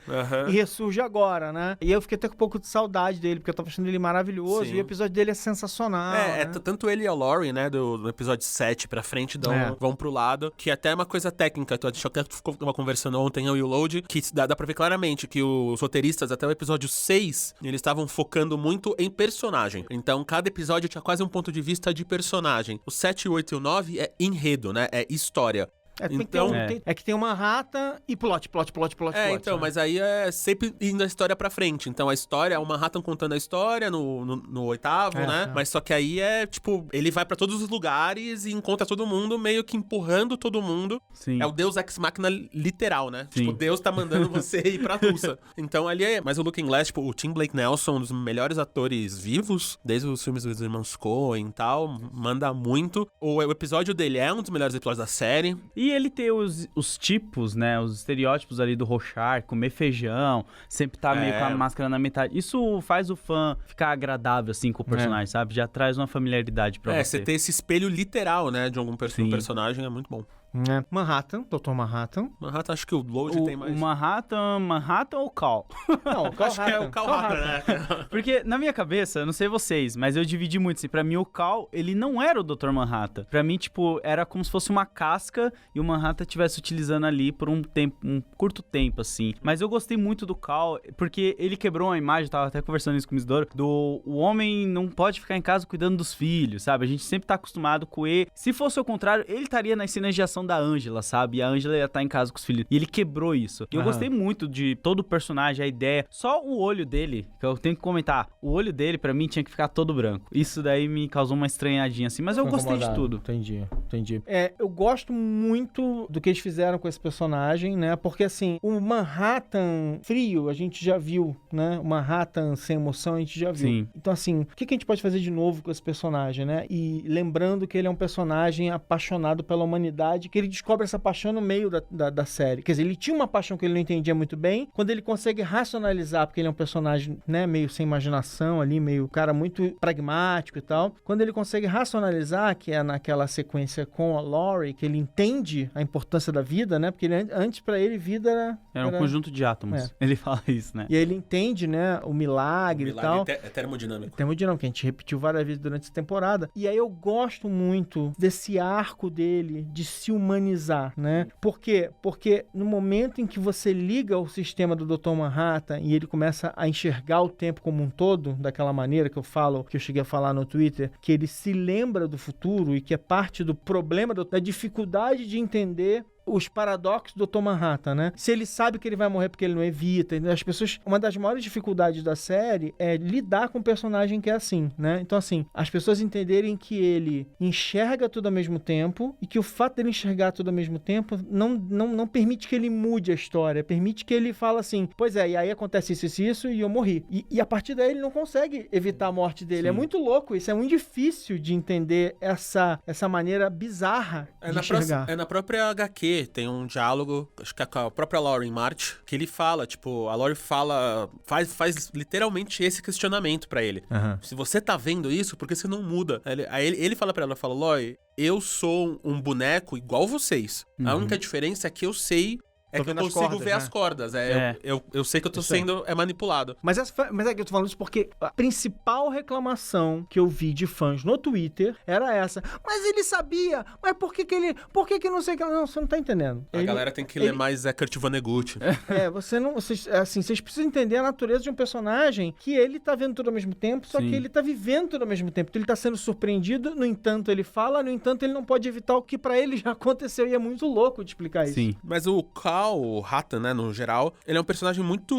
e ressurge agora, né? E eu fiquei até com um pouco de saudade dele, porque eu tava achando ele maravilhoso. Sim. E o episódio dele é sensacional. né? Tanto ele e a Laurie, né, do episódio 7 pra frente, vão pro lado, que até é uma coisa técnica. A gente até ficou conversando ontem, eu e o Load, que dá pra ver claramente que os roteiristas, até o episódio 6, eles estavam focando muito em personagem. Então, cada episódio tinha quase um ponto de vista de personagem. O 7, o 8 e o 9 é enredo, né? É história. É que tem uma rata e plot. Então, mas aí é sempre indo a história pra frente. Então, a história é o Manhattan contando a história no oitavo, né? Mas só que aí é, tipo, ele vai pra todos os lugares e encontra todo mundo, meio que empurrando todo mundo. Sim. É o Deus Ex Machina literal, né? Sim. Tipo, Deus tá mandando você ir pra Tulsa. Então, ali é... Mas o Looking Glass, tipo, o Tim Blake Nelson, um dos melhores atores vivos, desde os filmes dos irmãos Coen e tal, manda muito. O episódio dele é um dos melhores episódios da série. E ele tem os tipos, né? Os estereótipos ali do Rorschach, comer feijão, sempre tá meio com a máscara na metade. Isso faz o fã ficar agradável, assim, com o personagem, sabe? Já traz uma familiaridade pra você. Você ter esse espelho literal, né? De algum personagem é muito bom. Manhattan, Dr. Manhattan. Manhattan, acho que o Load tem mais... O Manhattan ou Cal? Não, o Cal Acho que é o Cal Hatton, né? Porque, na minha cabeça, eu não sei vocês, mas eu dividi muito, assim, pra mim o Cal, ele não era o Dr. Manhattan. Pra mim, tipo, era como se fosse uma casca e o Manhattan estivesse utilizando ali por um curto tempo, assim. Mas eu gostei muito do Cal, porque ele quebrou uma imagem, tava até conversando isso com o Isidoro, o homem não pode ficar em casa cuidando dos filhos, sabe? A gente sempre tá acostumado com ele. Se fosse o contrário, ele estaria nas cenas de ação da Angela, sabe? E a Angela ia estar em casa com os filhos. E ele quebrou isso. E eu gostei muito de todo o personagem, a ideia. Só o olho dele, que eu tenho que comentar, o olho dele, pra mim, tinha que ficar todo branco. Isso daí me causou uma estranhadinha, assim. Mas eu gostei de tudo. Entendi. Eu gosto muito do que eles fizeram com esse personagem, né? Porque, assim, o Manhattan frio, a gente já viu, né? O Manhattan sem emoção, a gente já viu. Sim. Então, assim, o que a gente pode fazer de novo com esse personagem, né? E lembrando que ele é um personagem apaixonado pela humanidade, que ele descobre essa paixão no meio da série. Quer dizer, ele tinha uma paixão que ele não entendia muito bem, quando ele consegue racionalizar, porque ele é um personagem, né, meio sem imaginação ali, meio cara muito pragmático e tal. Quando ele consegue racionalizar, que é naquela sequência com a Laurie, que ele entende a importância da vida, né? Porque antes pra ele vida era um conjunto de átomos. Ele fala isso, né? E aí ele entende, né, o milagre e tal. É termodinâmico. Termodinâmico, que a gente repetiu várias vezes durante essa temporada. E aí eu gosto muito desse arco dele de se humanizar, né? Por quê? Porque no momento em que você liga o sistema do Dr. Manhattan e ele começa a enxergar o tempo como um todo, daquela maneira que eu cheguei a falar no Twitter, que ele se lembra do futuro e que é parte do problema, da dificuldade de entender os paradoxos do Dr. Manhattan, né? Se ele sabe que ele vai morrer porque ele não evita, as pessoas... Uma das maiores dificuldades da série é lidar com um personagem que é assim, né? Então, assim, as pessoas entenderem que ele enxerga tudo ao mesmo tempo e que o fato dele enxergar tudo ao mesmo tempo não permite que ele mude a história, permite que ele fala assim, pois é, e aí acontece isso e eu morri. E a partir daí ele não consegue evitar a morte dele. Sim. É muito louco isso, é muito difícil de entender essa maneira bizarra de enxergar. É na própria HQ, tem um diálogo, acho que é com a própria Laurie em March, que ele fala, tipo, a Laurie faz literalmente esse questionamento pra ele. Se você tá vendo isso, por que você não muda? Aí ele fala pra ela, Laurie, eu sou um boneco igual vocês. A única diferença é que eu sei... É que eu consigo ver as cordas. Eu sei que eu tô sendo manipulado. Mas é que eu tô falando isso porque a principal reclamação que eu vi de fãs no Twitter era essa. Mas ele sabia. Mas por que não sei que... Não, você não tá entendendo. A galera tem que ler mais Kurt Vonnegut. Vocês precisam entender a natureza de um personagem que ele tá vendo tudo ao mesmo tempo, só que ele tá vivendo tudo ao mesmo tempo. Então ele tá sendo surpreendido, no entanto ele fala, no entanto ele não pode evitar o que pra ele já aconteceu. E é muito louco de explicar isso. Sim. Mas o Cal principal, o Hatan, né, no geral, ele é um personagem muito,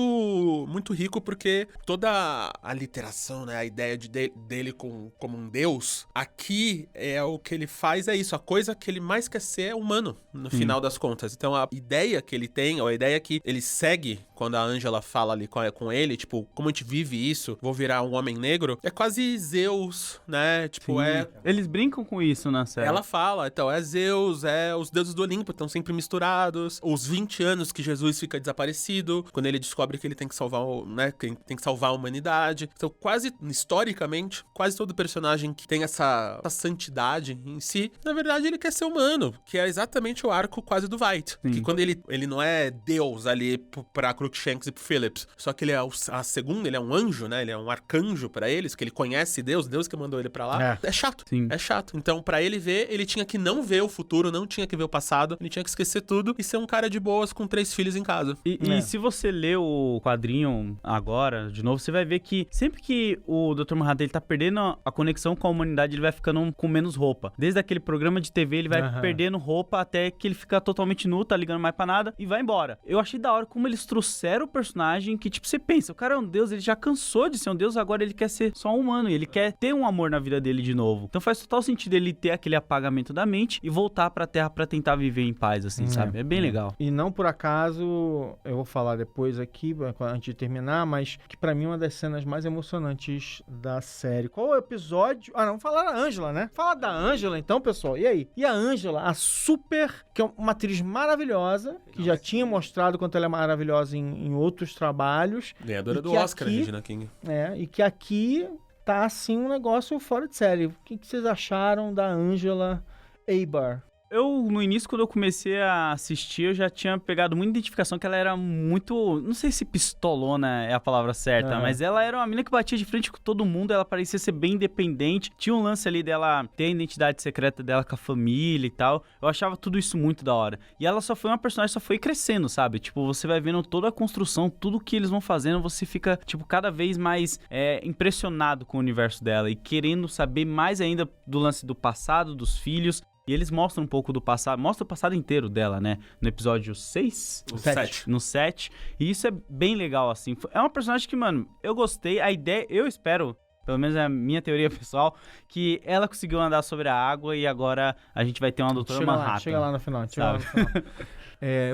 muito rico porque toda a literação, né, a ideia dele como um deus, aqui o que ele faz é isso, a coisa que ele mais quer ser é humano, no final das contas. Então a ideia que ele tem, ou a ideia que ele segue quando a Angela fala ali com ele, tipo, como a gente vive isso, vou virar um homem negro, é quase Zeus, né, tipo, Eles brincam com isso na série. Ela fala, então, é Zeus, os deuses do Olimpo estão sempre misturados, os 20 anos que Jesus fica desaparecido, quando ele descobre que ele tem que salvar, né, tem que salvar a humanidade. Então, quase, historicamente, quase todo personagem que tem essa santidade em si, na verdade, ele quer ser humano, que é exatamente o arco quase do Veidt. Que quando ele não é Deus ali pra Crookshanks e pro Phillips, só que ele é a segunda, ele é um anjo, né, ele é um arcanjo pra eles, que ele conhece Deus que mandou ele pra lá. É chato. Sim. É chato. Então, pra ele ver, ele tinha que não ver o futuro, não tinha que ver o passado, ele tinha que esquecer tudo e ser um cara de boas com 3 filhos em casa. E se você ler o quadrinho agora, de novo, você vai ver que sempre que o Dr. Manhattan ele tá perdendo a conexão com a humanidade, ele vai ficando com menos roupa. Desde aquele programa de TV, ele vai perdendo roupa até que ele fica totalmente nu, tá ligando mais pra nada e vai embora. Eu achei da hora como eles trouxeram o personagem que, tipo, você pensa, o cara é um deus, ele já cansou de ser um deus, agora ele quer ser só um humano, e ele quer ter um amor na vida dele de novo. Então faz total sentido ele ter aquele apagamento da mente e voltar pra Terra pra tentar viver em paz, assim, sabe? É bem legal. E não por acaso, eu vou falar depois aqui, antes de terminar, mas que pra mim é uma das cenas mais emocionantes da série. Qual o episódio? Ah, não, vamos falar da Angela, né? Fala da Angela então, pessoal. E aí? E a Angela, a super, que é uma atriz maravilhosa, que já tinha mostrado quanto ela é maravilhosa em outros trabalhos. Ganhadora do Oscar, aqui, Regina King. E que aqui tá, assim, um negócio fora de série. O que vocês acharam da Angela Abar? Eu, no início, quando eu comecei a assistir, eu já tinha pegado muita identificação que ela era muito... Não sei se pistolona é a palavra certa, mas ela era uma menina que batia de frente com todo mundo, ela parecia ser bem independente. Tinha um lance ali dela ter a identidade secreta dela com a família e tal. Eu achava tudo isso muito da hora. E ela só foi uma personagem, só foi crescendo, sabe? Tipo, você vai vendo toda a construção, tudo que eles vão fazendo, você fica, tipo, cada vez mais impressionado com o universo dela e querendo saber mais ainda do lance do passado, dos filhos. E eles mostram um pouco do passado, mostra o passado inteiro dela, né? No episódio 6? No 7. No 7. E isso é bem legal, assim. É uma personagem que, mano, eu gostei. A ideia, eu espero, pelo menos é a minha teoria pessoal, que ela conseguiu andar sobre a água e agora a gente vai ter uma doutora Manhattan. Chega lá no final,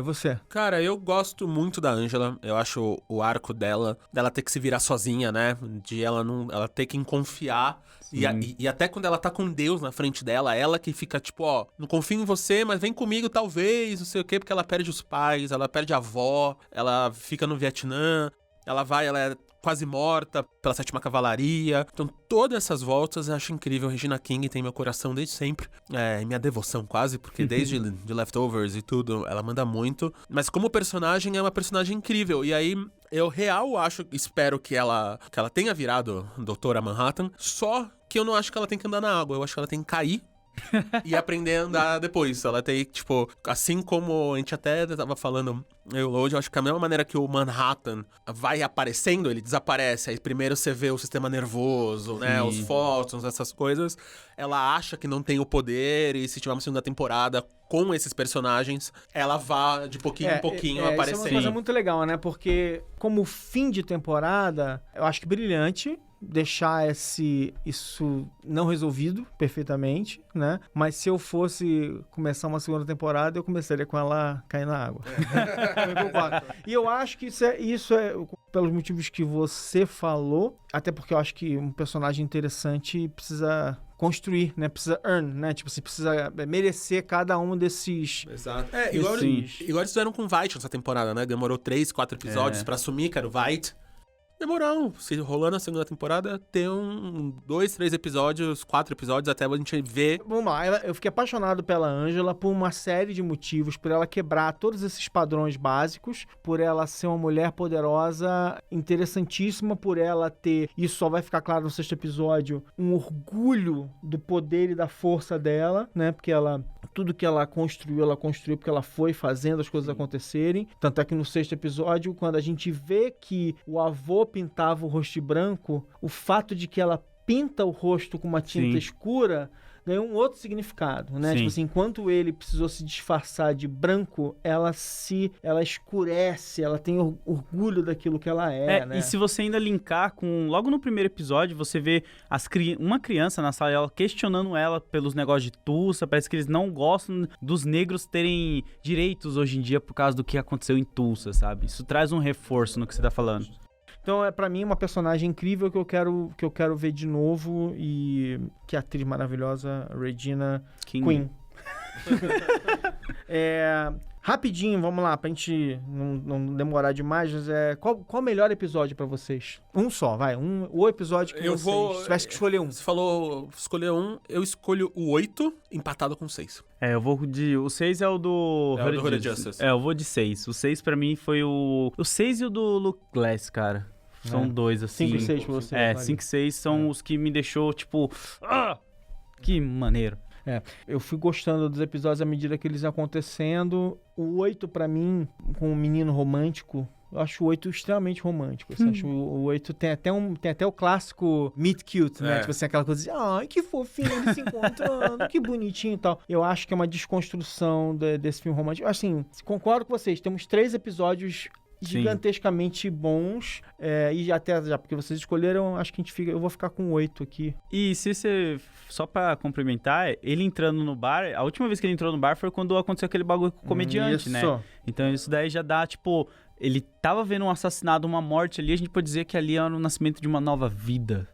você? Cara, eu gosto muito da Angela. Eu acho o arco dela ter que se virar sozinha, né? De ela ter que confiar. E até quando ela tá com Deus na frente dela, ela que fica tipo, ó, não confio em você, mas vem comigo talvez, não sei o quê, porque ela perde os pais, ela perde a avó, ela fica no Vietnã, ela é quase morta pela 7ª Cavalaria. Então, todas essas voltas eu acho incrível. Regina King tem meu coração desde sempre. Minha devoção quase, porque desde de Leftovers e tudo, ela manda muito. Mas como personagem, é uma personagem incrível. E aí, eu espero que ela tenha virado Doutora Manhattan. Só que eu não acho que ela tem que andar na água. Eu acho que ela tem que cair e aprender a andar depois. Ela tem, tipo, assim como a gente até tava falando, eu acho que a mesma maneira que o Manhattan vai aparecendo, ele desaparece. Aí primeiro você vê o sistema nervoso, né? Os fótons, essas coisas. Ela acha que não tem o poder, e se tiver uma segunda temporada com esses personagens, ela vai de pouquinho em pouquinho aparecendo. Isso é uma coisa muito legal, né? Porque como fim de temporada, eu acho que brilhante deixar isso não resolvido perfeitamente, né? Mas se eu fosse começar uma segunda temporada, eu começaria com ela cair na água. E eu acho que isso é pelos motivos que você falou, até porque eu acho que um personagem interessante precisa construir, né? Precisa earn, né? Tipo, você precisa merecer cada um desses... Exato. Igual eles fizeram com o Veidt nessa temporada, né? Demorou 3, 4 episódios pra assumir que era o Veidt. Demorou. Se rolando a segunda temporada, tem 2, 3 episódios, 4 episódios, até a gente ver. Vamos lá, eu fiquei apaixonado pela Angela por uma série de motivos, por ela quebrar todos esses padrões básicos, por ela ser uma mulher poderosa, interessantíssima, por ela ter, isso só vai ficar claro no 6º episódio, um orgulho do poder e da força dela, né? Porque tudo que ela construiu porque ela foi fazendo as coisas acontecerem. Tanto é que no 6º episódio, quando a gente vê que o avô pintava o rosto de branco, o fato de que ela pinta o rosto com uma tinta escura ganhou um outro significado, né? Sim. Tipo assim, enquanto ele precisou se disfarçar de branco, ela escurece, ela tem orgulho daquilo que ela é, né? E se você ainda linkar com... Logo no primeiro episódio, você vê uma criança na sala dela questionando ela pelos negócios de Tulsa. Parece que eles não gostam dos negros terem direitos hoje em dia por causa do que aconteceu em Tulsa, sabe? Isso traz um reforço no que você tá falando. Então, pra mim, uma personagem incrível que eu quero ver de novo e que a atriz maravilhosa, Regina Queen. Rapidinho, vamos lá, pra gente não demorar demais, mas qual o melhor episódio pra vocês? Um só, vai. O episódio que vocês tivesse que escolher um. Você falou escolher um, eu escolho o 8, empatado com 6. Eu vou de... O 6 é o do... É o do Hooded Justice. Eu vou de 6. O 6 pra mim foi o... O 6 e o do Luke Glass, cara. São dois, assim. 5 e 6 pra você. 5 e 6 são os que me deixou, tipo... que maneiro. Eu fui gostando dos episódios à medida que eles iam acontecendo. O 8, pra mim, com o menino romântico, eu acho o 8 extremamente romântico. Assim, acho o 8 tem até o clássico meet cute, né? Tipo assim, aquela coisa de, ai, que fofinho eles se encontrando, que bonitinho e tal. Eu acho que é uma desconstrução desse filme romântico. Assim, concordo com vocês, temos 3 episódios gigantescamente bons, e até já porque vocês escolheram, acho que eu vou ficar com 8 aqui. E se você, só pra complementar, ele entrando no bar, a última vez que ele entrou no bar foi quando aconteceu aquele bagulho com o comediante, né? Então isso daí já dá, tipo, ele tava vendo um assassinato, uma morte ali, a gente pode dizer que ali era o nascimento de uma nova vida.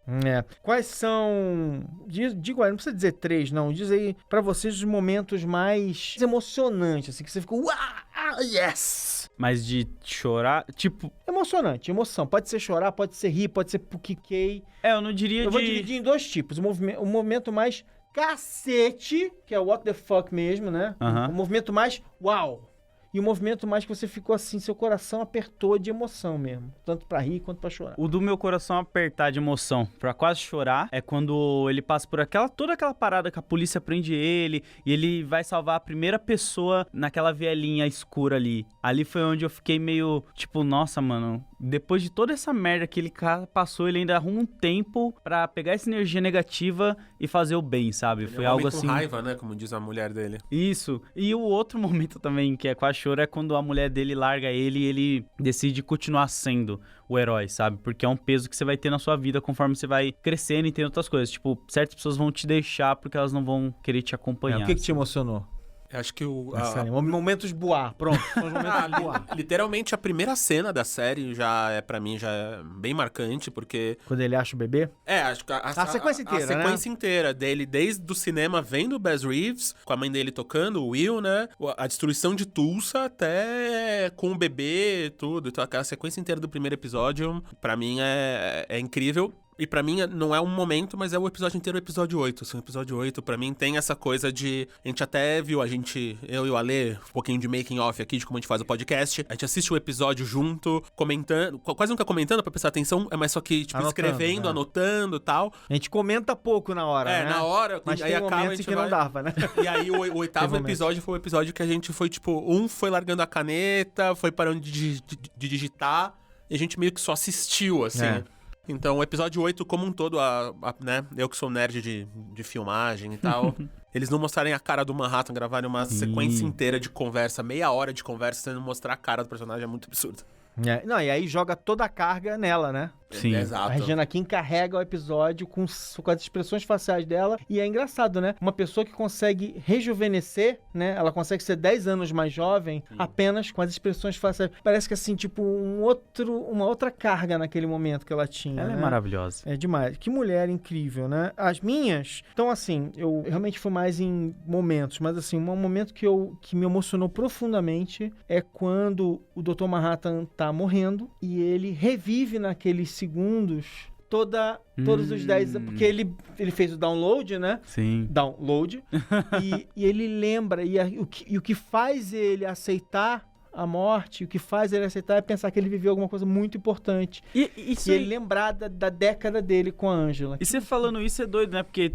Quais são... Digo aí, não precisa dizer 3, não. Diz aí pra vocês os momentos mais emocionantes, assim, que você ficou... Yes! Mas de chorar, tipo... Emocionante, emoção. Pode ser chorar, pode ser rir, pode ser puquiquei. Eu não diria Eu vou dividir em 2 tipos. O movimento mais cacete, que é o what the fuck mesmo, né? O movimento mais uau. E o movimento mais que você ficou assim, seu coração apertou de emoção mesmo. Tanto pra rir quanto pra chorar. O do meu coração apertar de emoção pra quase chorar é quando ele passa por toda aquela parada que a polícia prende ele e ele vai salvar a primeira pessoa naquela vielinha escura ali. Ali foi onde eu fiquei meio tipo, nossa, mano, depois de toda essa merda que ele passou, ele ainda arruma um tempo pra pegar essa energia negativa e fazer o bem, sabe? Foi algo assim... com raiva, né? Como diz a mulher dele. Isso. E o outro momento também, que é quase choro, é quando a mulher dele larga ele e ele decide continuar sendo o herói, sabe? Porque é um peso que você vai ter na sua vida conforme você vai crescendo e tendo outras coisas. Tipo, certas pessoas vão te deixar porque elas não vão querer te acompanhar. O que te emocionou? Eu acho que momentos boar, pronto. São os momentos boar. Literalmente a primeira cena da série pra mim já é bem marcante, porque... Quando ele acha o bebê? Acho que a sequência inteira, a sequência inteira dele, desde o cinema vendo o Bass Reeves, com a mãe dele tocando, o Will, né? A destruição de Tulsa até com o bebê, tudo. Então aquela sequência inteira do primeiro episódio, pra mim é incrível. E pra mim não é um momento, mas é o episódio inteiro, o episódio 8. Assim, o episódio 8, pra mim, tem essa coisa de... A gente até viu, eu e o Ale, um pouquinho de making off aqui, de como a gente faz o podcast. A gente assiste o episódio junto, comentando, quase nunca comentando pra prestar atenção, mas só que, tipo, escrevendo, anotando e tal. A gente comenta pouco na hora, né? Na hora. Mas aí tem acaba, momentos que não dava, né? E aí o oitavo episódio foi o episódio que a gente foi, tipo, foi largando a caneta, foi parando de digitar, e a gente meio que só assistiu, assim. Então, o episódio 8, como um todo, né? Eu que sou nerd de filmagem e tal, eles não mostrarem a cara do Manhattan, gravarem uma sequência inteira de conversa, meia hora de conversa, sem mostrar a cara do personagem, é muito absurdo. Não, e aí joga toda a carga nela, né? Sim. Exato. A Regina King carrega o episódio com as expressões faciais dela. E é engraçado, né? Uma pessoa que consegue rejuvenescer, né? Ela consegue ser 10 anos mais jovem apenas com as expressões faciais. Parece que assim, tipo, uma outra carga naquele momento que ela tinha. Ela né? é maravilhosa. É demais. Que mulher incrível, né? As minhas... Então, assim, eu realmente fui mais em momentos. Mas, assim, um momento que me emocionou profundamente é quando o Dr. Manhattan tá morrendo e ele revive naqueles segundos todos os 10... Porque ele fez o download, né? Sim. Download. e ele lembra. O que faz ele aceitar a morte, o que faz ele aceitar é pensar que ele viveu alguma coisa muito importante. E ele lembrar da década dele com a Angela. E você falando isso é doido, né? Porque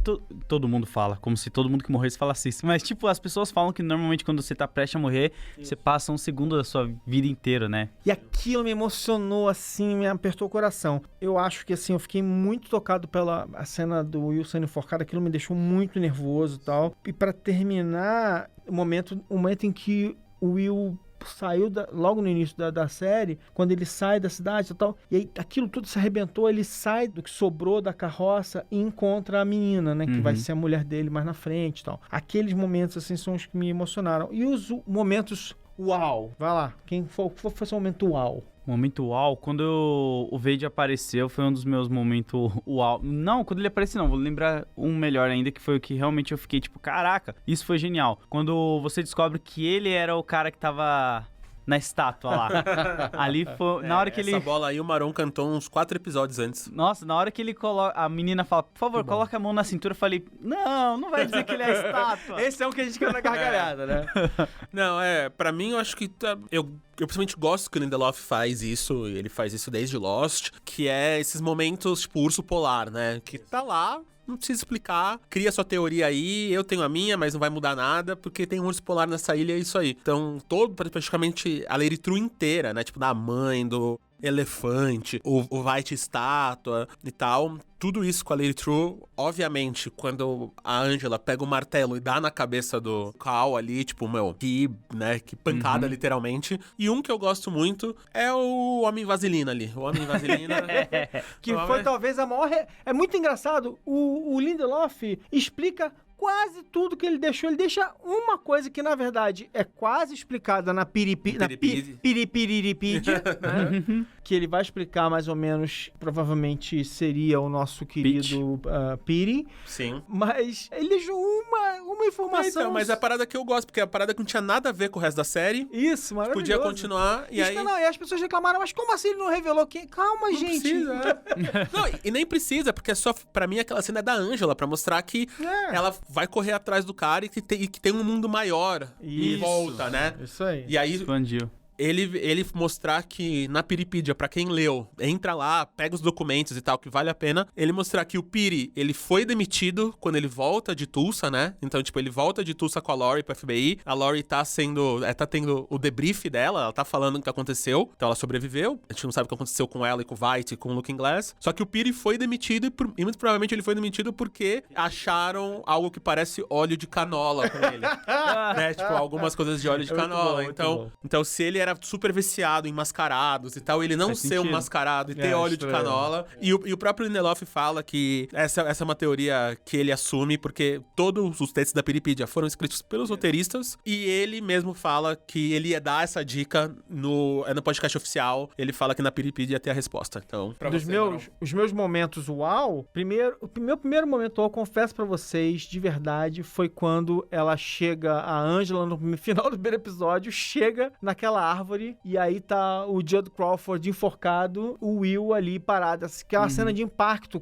todo mundo fala, como se todo mundo que morresse falasse isso. Mas, tipo, as pessoas falam que normalmente quando você tá prestes a morrer, você passa um segundo da sua vida inteira, né? E aquilo me emocionou, assim, me apertou o coração. Eu acho que, assim, eu fiquei muito tocado pela a cena do Will sendo enforcado. Aquilo me deixou muito nervoso e tal. E pra terminar, o momento em que o Will saiu logo no início da série, quando ele sai da cidade e tal, e aí aquilo tudo se arrebentou, ele sai do que sobrou da carroça e encontra a menina, né, que vai ser a mulher dele mais na frente e tal. Aqueles momentos, assim, são os que me emocionaram. E os momentos uau, vai lá, quem foi seu momento uau? Momento uau, quando o Vader apareceu, foi um dos meus momentos uau. Não, quando ele apareceu não, vou lembrar um melhor ainda, que foi o que realmente eu fiquei tipo, caraca, isso foi genial. Quando você descobre que ele era o cara que tava na estátua lá. Ali foi, na hora que essa bola aí o Maron cantou uns 4 episódios antes. Nossa, na hora que ele coloca, a menina fala, por favor, coloca a mão na cintura, eu falei, não vai dizer que ele é a estátua. Esse é o que a gente quer na gargalhada, né? Não, pra mim eu acho que eu principalmente gosto que o Lindelof faz isso, e ele faz isso desde Lost, que é esses momentos, tipo, urso polar, né? Que tá lá, não precisa explicar, cria sua teoria aí, eu tenho a minha, mas não vai mudar nada, porque tem um urso polar nessa ilha, é isso aí. Então, praticamente, a Lady True inteira, né? Tipo, da mãe, do elefante, o White estátua e tal. Tudo isso com a Lady True, obviamente, quando a Angela pega o martelo e dá na cabeça do Cal ali, tipo, que pancada, literalmente. E um que eu gosto muito é o Homem Vaselina ali. O Homem Vaselina. Que foi talvez a maior... É muito engraçado, o Lindelof explica quase tudo que ele deixou. Ele deixa uma coisa que, na verdade, é quase explicada na Piripiriripedia, né? Que ele vai explicar mais ou menos, provavelmente seria o nosso querido Piri. Sim. Mas ele deixou uma informação. Então, mas é a parada que eu gosto, porque a parada que não tinha nada a ver com o resto da série. Isso, maravilhoso. Podia continuar, e aí... Não, e as pessoas reclamaram, mas como assim ele não revelou quem? Calma, Não gente. precisa, Não, e nem precisa, porque é só, pra mim, aquela cena é da Angela, pra mostrar que ela vai correr atrás do cara e que tem um mundo maior em volta, né? Isso aí. E aí, Expandiu. ele mostrar que na Piripídia, pra quem leu, entra lá, pega os documentos e tal, que vale a pena, ele mostrar que o Piri, ele foi demitido quando ele volta de Tulsa, né? Então, tipo, ele volta de Tulsa com a Lori pro FBI, a Lori tá tendo o debrief dela, ela tá falando o que aconteceu, então ela sobreviveu, a gente não sabe o que aconteceu com ela e com o White e com o Looking Glass, só que o Piri foi demitido e muito provavelmente ele foi demitido porque acharam algo que parece óleo de canola com ele, né? Tipo, algumas coisas de óleo de canola, então se ele era super viciado em mascarados e tal, ele não ser um mascarado e ter óleo de canola. E o próprio Lindelof fala que essa é uma teoria que ele assume, porque todos os textos da Piripídia foram escritos pelos roteiristas, e ele mesmo fala que ele ia dar essa dica no podcast oficial. Ele fala que na Piripídia ia ter a resposta. Então, os meus momentos uau, o meu primeiro momento uau, confesso pra vocês, de verdade, foi quando ela chega, a Angela, no final do primeiro episódio, chega naquela árvore, e aí tá o Judd Crawford enforcado, o Will ali parado, que é uma cena de impacto,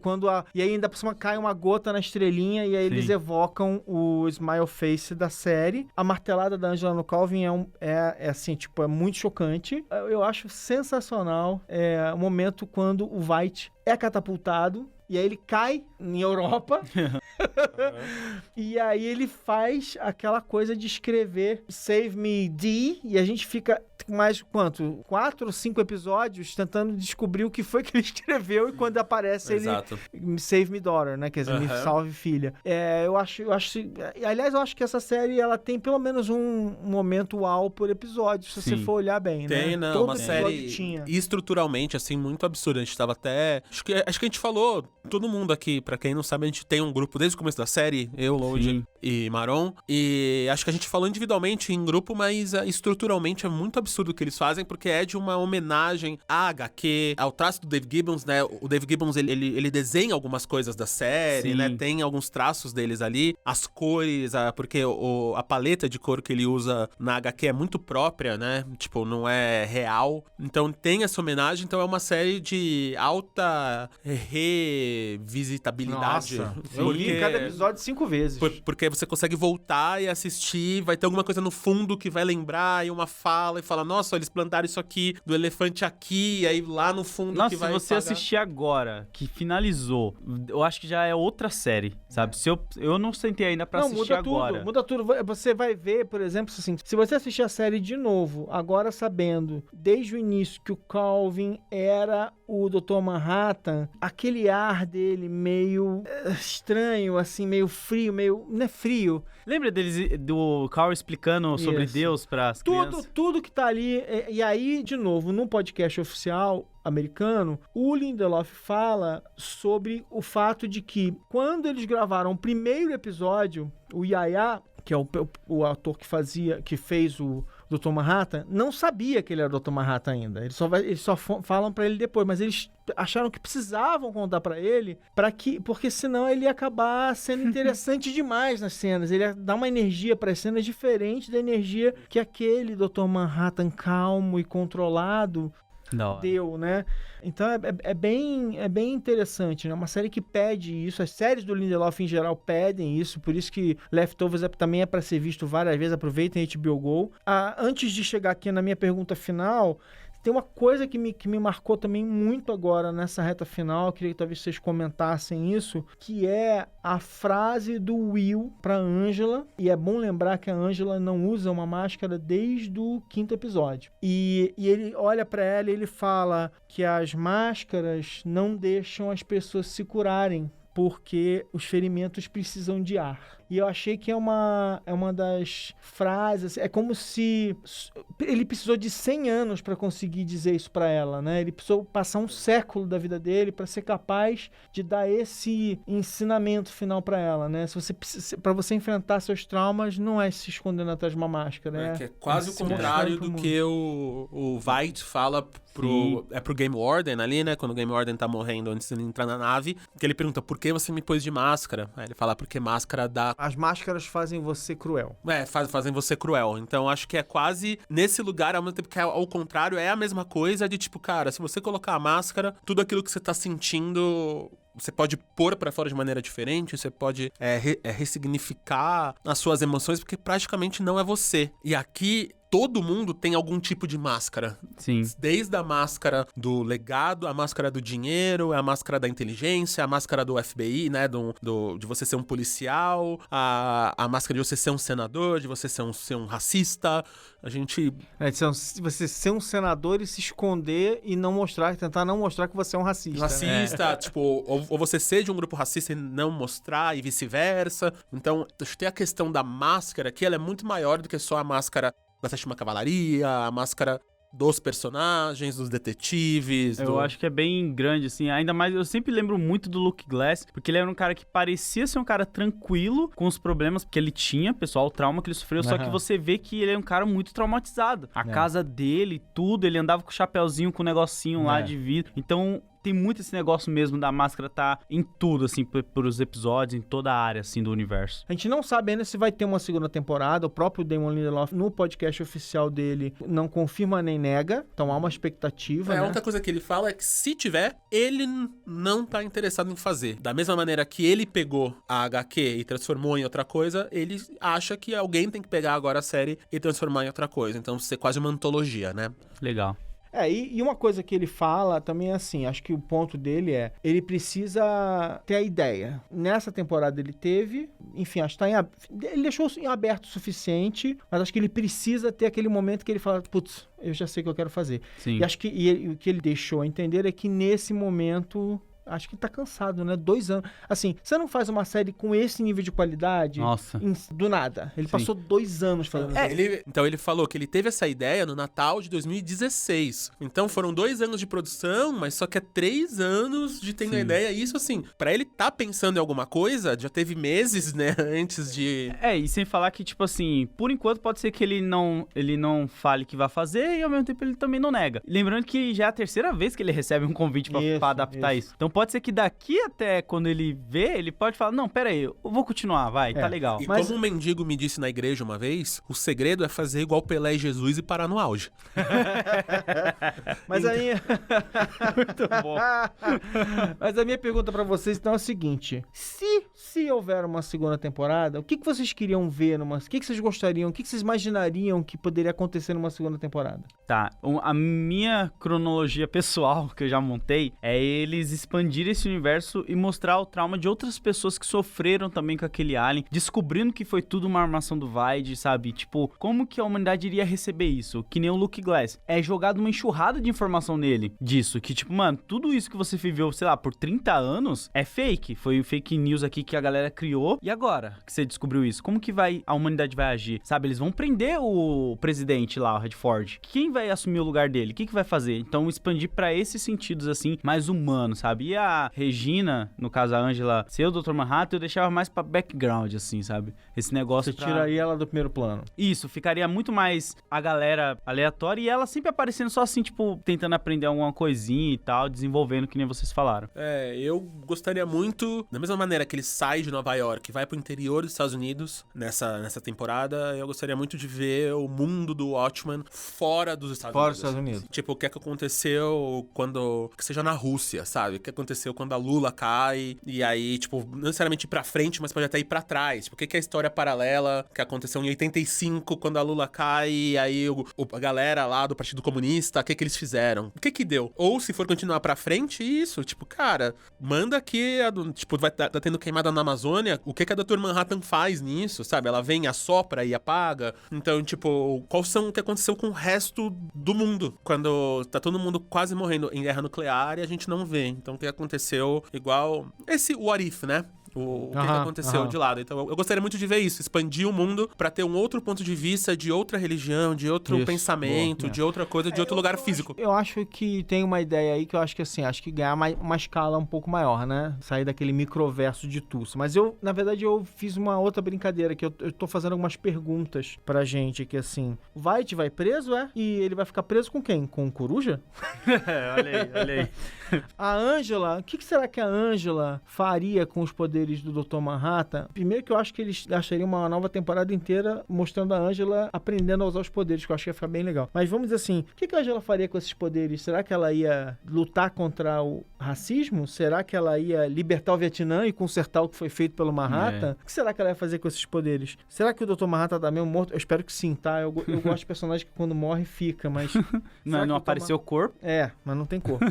e aí ainda por cima cai uma gota na estrelinha, e aí eles evocam o Smile Face da série. A martelada da Angela no Calvin é assim, tipo, é muito chocante. Eu acho sensacional o momento quando o White é catapultado, e aí ele cai em Europa. E aí ele faz aquela coisa de escrever Save Me D, e a gente fica mais, 4 ou 5 episódios tentando descobrir o que foi que ele escreveu, e quando aparece Exato. ele Save Me Daughter, né? Quer dizer, me salve filha. Eu acho, aliás, eu acho que essa série, ela tem pelo menos um momento uau por episódio, se você for olhar bem, né? Tem, não, uma série estruturalmente, assim, muito absurda. A gente tava até... Acho que a gente falou, todo mundo aqui, pra quem não sabe, a gente tem um grupo desde o começo da série, eu, Load e Maron, e acho que a gente falou individualmente em grupo, mas estruturalmente é muito absurdo o que eles fazem, porque é de uma homenagem à HQ, ao traço do Dave Gibbons, né? O Dave Gibbons, ele desenha algumas coisas da série, né? Tem alguns traços deles ali, as cores, porque a paleta de cor que ele usa na HQ é muito própria, né? Tipo, não é real. Então tem essa homenagem, então é uma série de alta ter visitabilidade. Nossa, eu li cada episódio 5 vezes. Porque você consegue voltar e assistir, vai ter alguma coisa no fundo que vai lembrar, e uma fala, e fala, nossa, eles plantaram isso aqui, do elefante aqui, e aí lá no fundo Nossa, que vai se você pagar. assistir agora, que finalizou, eu acho que já é outra série, sabe? Se eu não sentei ainda pra assistir agora. Muda tudo. Você vai ver, por exemplo, assim, se você assistir a série de novo, agora sabendo, desde o início, que o Calvin era o Dr. Manhattan, aquele ar dele meio estranho, assim, meio frio, não é frio. Lembra do Carl explicando sobre Deus para as crianças? Tudo que tá ali. E aí, de novo, no podcast oficial americano, o Lindelof fala sobre o fato de que quando eles gravaram o primeiro episódio, o Yahya, que é o ator que fez o Dr. Manhattan, não sabia que ele era o Dr. Manhattan ainda. Eles só falam pra ele depois, mas eles acharam que precisavam contar pra ele, porque senão ele ia acabar sendo interessante demais nas cenas. Ele ia dar uma energia para as cenas diferente da energia que aquele Dr. Manhattan calmo e controlado deu, né? Então é bem interessante, né? Uma série que pede isso. As séries do Lindelof em geral pedem isso, por isso que Leftovers também é para ser visto várias vezes. Aproveitem a HBO Go. Antes de chegar aqui na minha pergunta final, tem uma coisa que me marcou também muito agora nessa reta final, queria que talvez vocês comentassem isso, que é a frase do Will pra Angela, e é bom lembrar que a Angela não usa uma máscara desde o 5º episódio. E ele olha pra ela e ele fala que as máscaras não deixam as pessoas se curarem, porque os ferimentos precisam de ar. E eu achei que é uma das frases, é como se ele precisou de 100 anos para conseguir dizer isso para ela, né? Ele precisou passar um século da vida dele para ser capaz de dar esse ensinamento final para ela, né? Para você enfrentar seus traumas, não é se escondendo atrás de uma máscara, né? Que é quase o contrário do que o Veidt fala pro Game Warden ali, né? Quando o Game Warden tá morrendo antes de ele entrar na nave, que ele pergunta, por que você me pôs de máscara? Aí ele fala, porque máscara dá... As máscaras fazem você cruel. Fazem você cruel. Então, acho que é quase nesse lugar, ao mesmo tempo que ao contrário, é a mesma coisa de tipo, cara, se você colocar a máscara, tudo aquilo que você tá sentindo... Você pode pôr pra fora de maneira diferente, você pode ressignificar as suas emoções, porque praticamente não é você. E aqui, todo mundo tem algum tipo de máscara. Sim. Desde a máscara do legado, a máscara do dinheiro, a máscara da inteligência, a máscara do FBI, né? De você ser um policial, a máscara de você ser um senador, de você ser um racista. A gente... você ser um senador e se esconder e tentar não mostrar que você é um racista. Racista, tipo, ou você ser de um grupo racista e não mostrar, e vice-versa. Então, acho que tem a questão da máscara aqui, ela é muito maior do que só a máscara da 7ª Cavalaria, a máscara dos personagens, dos detetives. Eu acho que é bem grande, assim. Ainda mais, eu sempre lembro muito do Luke Glass, porque ele era um cara que parecia ser um cara tranquilo com os problemas que ele tinha, pessoal, o trauma que ele sofreu, só que você vê que ele é um cara muito traumatizado. A casa dele, tudo, ele andava com o chapéuzinho, com o negocinho lá de vidro. Então... tem muito esse negócio mesmo da máscara tá em tudo, assim, por os episódios, em toda a área, assim, do universo. A gente não sabe ainda se vai ter uma segunda temporada. O próprio Damon Lindelof, no podcast oficial dele, não confirma nem nega. Então há uma expectativa, né? A única coisa que ele fala é que se tiver, ele não tá interessado em fazer. Da mesma maneira que ele pegou a HQ e transformou em outra coisa, ele acha que alguém tem que pegar agora a série e transformar em outra coisa. Então ser quase uma antologia, né? Legal. E uma coisa que ele fala também é assim, acho que o ponto dele ele precisa ter a ideia. Nessa temporada ele teve, enfim, acho que ele deixou em aberto o suficiente, mas acho que ele precisa ter aquele momento que ele fala, putz, eu já sei o que eu quero fazer. Sim. E acho que o que ele deixou a entender é que nesse momento... acho que tá cansado, né? 2 anos. Assim, você não faz uma série com esse nível de qualidade do nada. Ele passou 2 anos fazendo isso. Então ele falou que ele teve essa ideia no Natal de 2016. Então foram 2 anos de produção, mas só que é 3 anos de ter a ideia. Isso, assim, pra ele tá pensando em alguma coisa, já teve meses, né? Antes de... E sem falar que, tipo assim, por enquanto pode ser que ele não fale que vai fazer e ao mesmo tempo ele também não nega. Lembrando que já é a 3ª vez que ele recebe um convite pra adaptar isso. Então pode ser que daqui até quando ele vê, ele pode falar, não, pera aí, eu vou continuar, vai, tá legal. E como um mendigo me disse na igreja uma vez, o segredo é fazer igual Pelé e Jesus e parar no auge. Mas aí... Muito bom. Mas a minha pergunta pra vocês então é a seguinte: se houver uma segunda temporada, o que vocês queriam ver o que vocês gostariam, o que vocês imaginariam que poderia acontecer numa segunda temporada? Tá, a minha cronologia pessoal que eu já montei é eles expandirem esse universo e mostrar o trauma de outras pessoas que sofreram também com aquele alien, descobrindo que foi tudo uma armação do Vaid, sabe? Tipo, como que a humanidade iria receber isso? Que nem o Luke Glass. É jogado uma enxurrada de informação nele disso, que tipo, mano, tudo isso que você viveu, sei lá, por 30 anos é fake. Foi o fake news aqui que a galera criou. E agora que você descobriu isso, como que a humanidade vai agir? Sabe, eles vão prender o presidente lá, o Redford. Quem vai assumir o lugar dele? O que vai fazer? Então, expandir pra esses sentidos, assim, mais humanos, sabe? E a Regina, no caso a Angela, ser o Dr. Manhattan, eu deixava mais pra background, assim, sabe? Esse negócio Você tiraria ela do primeiro plano. Isso, ficaria muito mais a galera aleatória e ela sempre aparecendo só assim, tipo, tentando aprender alguma coisinha e tal, desenvolvendo, que nem vocês falaram. Eu gostaria muito, da mesma maneira que ele sai de Nova York e vai pro interior dos Estados Unidos nessa temporada, eu gostaria muito de ver o mundo do Watchmen fora dos Estados Unidos. Tipo, o que é que aconteceu que seja na Rússia, sabe? O que aconteceu quando a Lula cai e aí, tipo, não necessariamente ir pra frente, mas pode até ir pra trás. Tipo, o que é a história paralela que aconteceu em 85 quando a Lula cai e aí a galera lá do Partido Comunista, o que eles fizeram? O que deu? Ou se for continuar pra frente, isso, tipo, cara, manda que, tipo, tá tendo queimada na Amazônia, o que a Dr. Manhattan faz nisso, sabe? Ela vem, assopra e apaga. Então, tipo, o que aconteceu com o resto do mundo? Quando tá todo mundo quase morrendo em guerra nuclear e a gente não vê. Então, o que aconteceu igual esse what if, né? O que aconteceu de lado. Então, eu gostaria muito de ver isso, expandir o mundo pra ter um outro ponto de vista de outra religião, de outro pensamento, de outra coisa, de outro lugar físico. Eu acho que tem uma ideia aí que eu acho que assim, acho que ganhar uma escala um pouco maior, né? Sair daquele microverso de Tulsa. Mas na verdade, eu fiz uma outra brincadeira, que eu tô fazendo algumas perguntas pra gente aqui, assim. O Veidt vai preso, E ele vai ficar preso com quem? Com o Coruja? Olha aí. A Angela, o que será que a Angela faria com os poderes do Dr. Manhattan? Primeiro que eu acho que eles gastariam uma nova temporada inteira mostrando a Angela aprendendo a usar os poderes, que eu acho que ia ficar bem legal. Mas vamos dizer assim, o que a Angela faria com esses poderes? Será que ela ia lutar contra o racismo? Será que ela ia libertar o Vietnã e consertar o que foi feito pelo Manhattan? O que será que ela ia fazer com esses poderes? Será que o Dr. Manhattan tá mesmo morto? Eu espero que sim, tá? Eu gosto de personagem que quando morre fica, mas... não apareceu o corpo? Mas não tem corpo.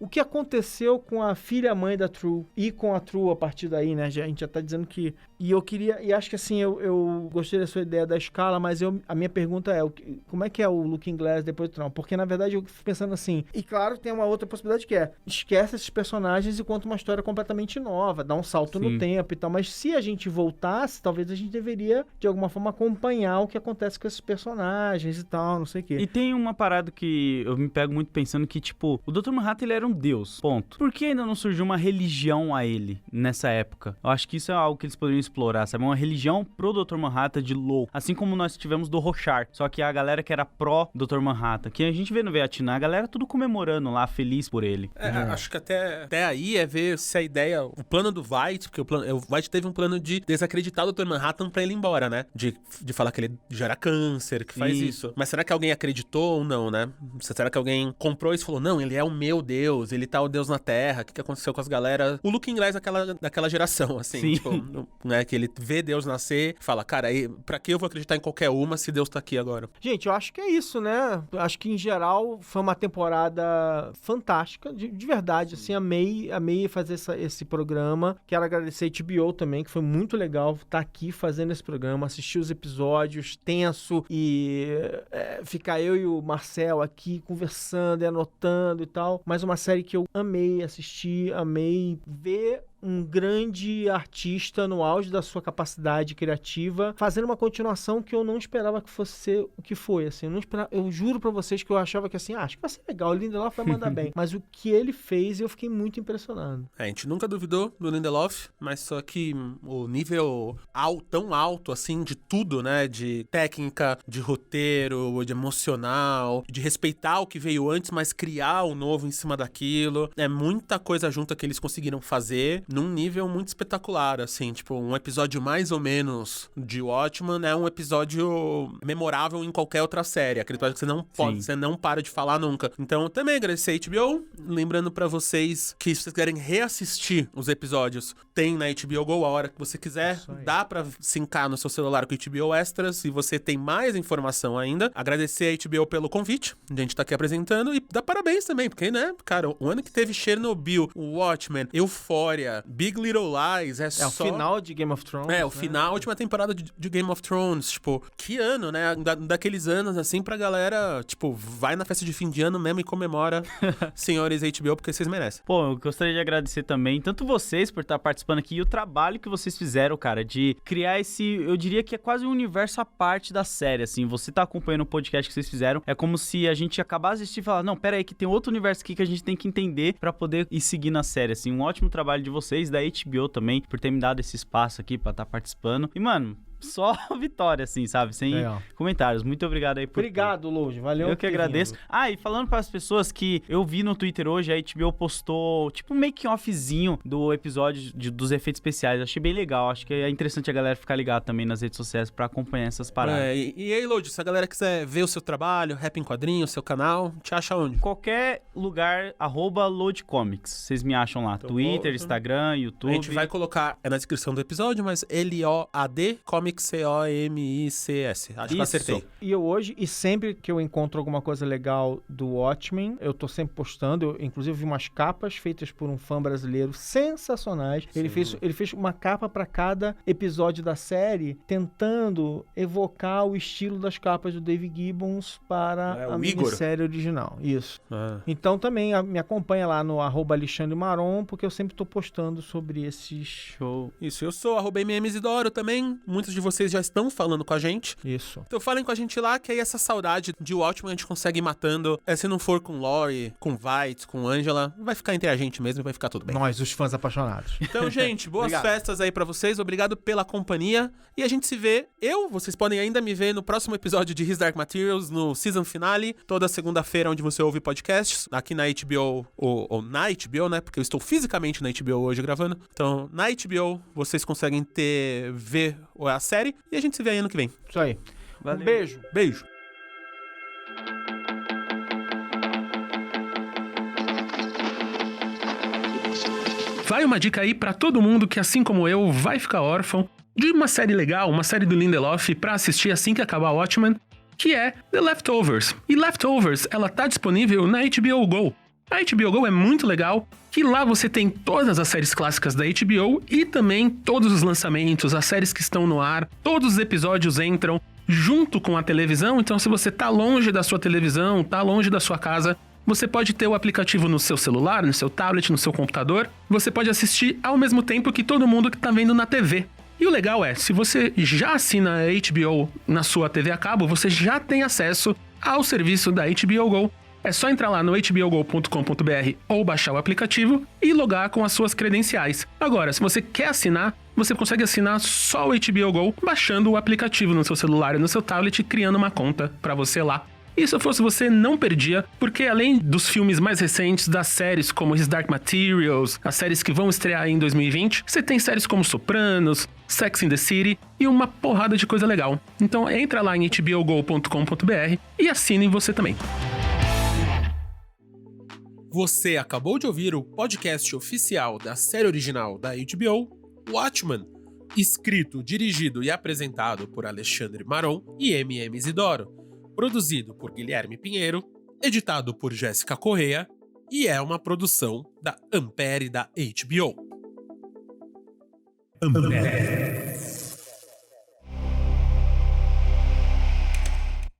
O que aconteceu com a filha-mãe da True e com a True a partir daí, né? A gente já tá dizendo que... E eu queria... E acho que assim, eu gostei da sua ideia da escala, mas a minha pergunta é, como é que é o Looking Glass depois do Tron? Porque, na verdade, eu fico pensando assim... E, claro, tem uma outra possibilidade que é... Esquece esses personagens e conta uma história completamente nova. Dá um salto no tempo e tal. Mas se a gente voltasse, talvez a gente deveria, de alguma forma, acompanhar o que acontece com esses personagens e tal, não sei o quê. E tem uma parada que eu me pego muito pensando que, tipo... O Dr. Manhattan, ele era um deus, ponto. Por que ainda não surgiu uma religião a ele nessa época? Eu acho que isso é algo que eles poderiam explorar, sabe? Uma religião pro Dr. Manhattan de louco. Assim como nós tivemos do Rorschach. Só que a galera que era pró Dr. Manhattan, que a gente vê no Vietnã, a galera tudo comemorando lá, feliz por ele. Acho que até aí é ver se a ideia, o plano do Veidt, porque o Veidt teve um plano de desacreditar o Dr. Manhattan pra ele ir embora, né? De falar que ele gera câncer, que faz isso. Mas será que alguém acreditou ou não, né? Será que alguém comprou isso e falou, não, ele é o meu Deus, ele tá o Deus na Terra, o que aconteceu com as galera? O Looking Glass daquela geração, assim, tipo, né, que ele vê Deus nascer, fala, cara, pra que eu vou acreditar em qualquer uma se Deus tá aqui agora? Gente, eu acho que é isso, né? Acho que, em geral, foi uma temporada fantástica, de verdade, assim, amei fazer esse programa. Quero agradecer a HBO também, que foi muito legal estar aqui fazendo esse programa, assistir os episódios tenso e ficar eu e o Marcel aqui conversando e anotando e tal. Mas uma série que eu amei assistir, amei ver um grande artista no auge da sua capacidade criativa, fazendo uma continuação que eu não esperava que fosse ser o que foi, assim. Eu juro pra vocês que eu achava que, assim, acho que vai ser legal, o Lindelof vai mandar bem. Mas o que ele fez, eu fiquei muito impressionado. A gente nunca duvidou do Lindelof, mas só que o nível tão alto, assim, de tudo, né? De técnica, de roteiro, de emocional, de respeitar o que veio antes, mas criar o novo em cima daquilo. É muita coisa junta que eles conseguiram fazer num nível muito espetacular, assim. Tipo, um episódio mais ou menos de Watchmen é um episódio memorável em qualquer outra série. Aquele episódio que você não pode, você não para de falar nunca. Então, também agradecer a HBO. Lembrando pra vocês que se vocês querem reassistir os episódios, tem na HBO Go a hora que você quiser. Dá pra sincar no seu celular com HBO Extras e você tem mais informação ainda. Agradecer a HBO pelo convite. A gente tá aqui apresentando e dá parabéns também, porque, né, cara, o ano que teve Chernobyl, Watchmen, Euphoria, Big Little Lies, é só... o final de Game of Thrones. O final, a última temporada de Game of Thrones, tipo, que ano, né? Daqueles anos, assim, pra galera, tipo, vai na festa de fim de ano mesmo e comemora senhores HBO, porque vocês merecem. Pô, eu gostaria de agradecer também, tanto vocês por estar participando aqui e o trabalho que vocês fizeram, cara, de criar esse, eu diria que é quase um universo à parte da série, assim, você tá acompanhando o podcast que vocês fizeram, é como se a gente acabasse de assistir e falar, não, pera aí, que tem outro universo aqui que a gente tem que entender pra poder ir seguir na série, assim, um ótimo trabalho de vocês, da HBO também, por ter me dado esse espaço aqui pra estar participando, e, mano... Só vitória, assim, sabe? Sem comentários. Muito obrigado aí por... Obrigado, Lourdes. Valeu. Eu que agradeço. E falando para as pessoas que eu vi no Twitter hoje, a HBO postou tipo um make-offzinho do episódio dos efeitos especiais. Eu achei bem legal. Acho que é interessante a galera ficar ligada também nas redes sociais para acompanhar essas paradas. E aí, Lourdes, se a galera quiser ver o seu trabalho, Rap em Quadrinhos, seu canal, te acha onde? Qualquer lugar, @LoadComics. Vocês me acham lá. Então, Twitter, Instagram, YouTube. A gente vai colocar na descrição do episódio, mas LOAD Comics. COMICS. Acho que eu acertei. E eu hoje, e sempre que eu encontro alguma coisa legal do Watchmen, eu tô sempre postando. Eu, inclusive, vi umas capas feitas por um fã brasileiro sensacionais. Ele fez uma capa para cada episódio da série, tentando evocar o estilo das capas do Dave Gibbons para a minissérie original. Isso. Então também me acompanha lá no @Alexandre Maron, porque eu sempre tô postando sobre esse show. Isso, eu sou @MMZidoro também. Muitos de vocês já estão falando com a gente. Isso. Então falem com a gente lá, que aí essa saudade de Watchmen a gente consegue ir matando. Se não for com Lori, com Weitz, com Angela, vai ficar entre a gente mesmo e vai ficar tudo bem. Nós, os fãs apaixonados. Então, gente, boas festas aí pra vocês. Obrigado pela companhia. E a gente se vê. Vocês podem ainda me ver no próximo episódio de His Dark Materials, no season finale, toda segunda-feira, onde você ouve podcasts, aqui na HBO, ou na HBO, né? Porque eu estou fisicamente na HBO hoje gravando. Então, na HBO, vocês conseguem ver a série e a gente se vê aí ano que vem. Isso aí. Valeu. Um beijo. Beijo. Vai uma dica aí pra todo mundo que, assim como eu, vai ficar órfão de uma série legal, uma série do Lindelof pra assistir assim que acabar Watchmen, que é The Leftovers. E Leftovers, ela tá disponível na HBO Go. A HBO Go é muito legal, que lá você tem todas as séries clássicas da HBO e também todos os lançamentos, as séries que estão no ar, todos os episódios entram junto com a televisão, então se você tá longe da sua televisão, tá longe da sua casa, você pode ter o aplicativo no seu celular, no seu tablet, no seu computador, você pode assistir ao mesmo tempo que todo mundo que tá vendo na TV. E o legal é, se você já assina a HBO na sua TV a cabo, você já tem acesso ao serviço da HBO Go. É só entrar lá no hbogo.com.br ou baixar o aplicativo e logar com as suas credenciais. Agora, se você quer assinar, você consegue assinar só o HBO Go baixando o aplicativo no seu celular e no seu tablet e criando uma conta para você lá. E se eu fosse você, não perdia, porque além dos filmes mais recentes, das séries como His Dark Materials, as séries que vão estrear em 2020, você tem séries como Sopranos, Sex and the City e uma porrada de coisa legal. Então entra lá em hbogo.com.br e assine você também. Você acabou de ouvir o podcast oficial da série original da HBO, Watchmen, escrito, dirigido e apresentado por Alexandre Maron e Isidoro, produzido por Guilherme Pinheiro, editado por Jéssica Correia e é uma produção da Ampere da HBO. Ampere.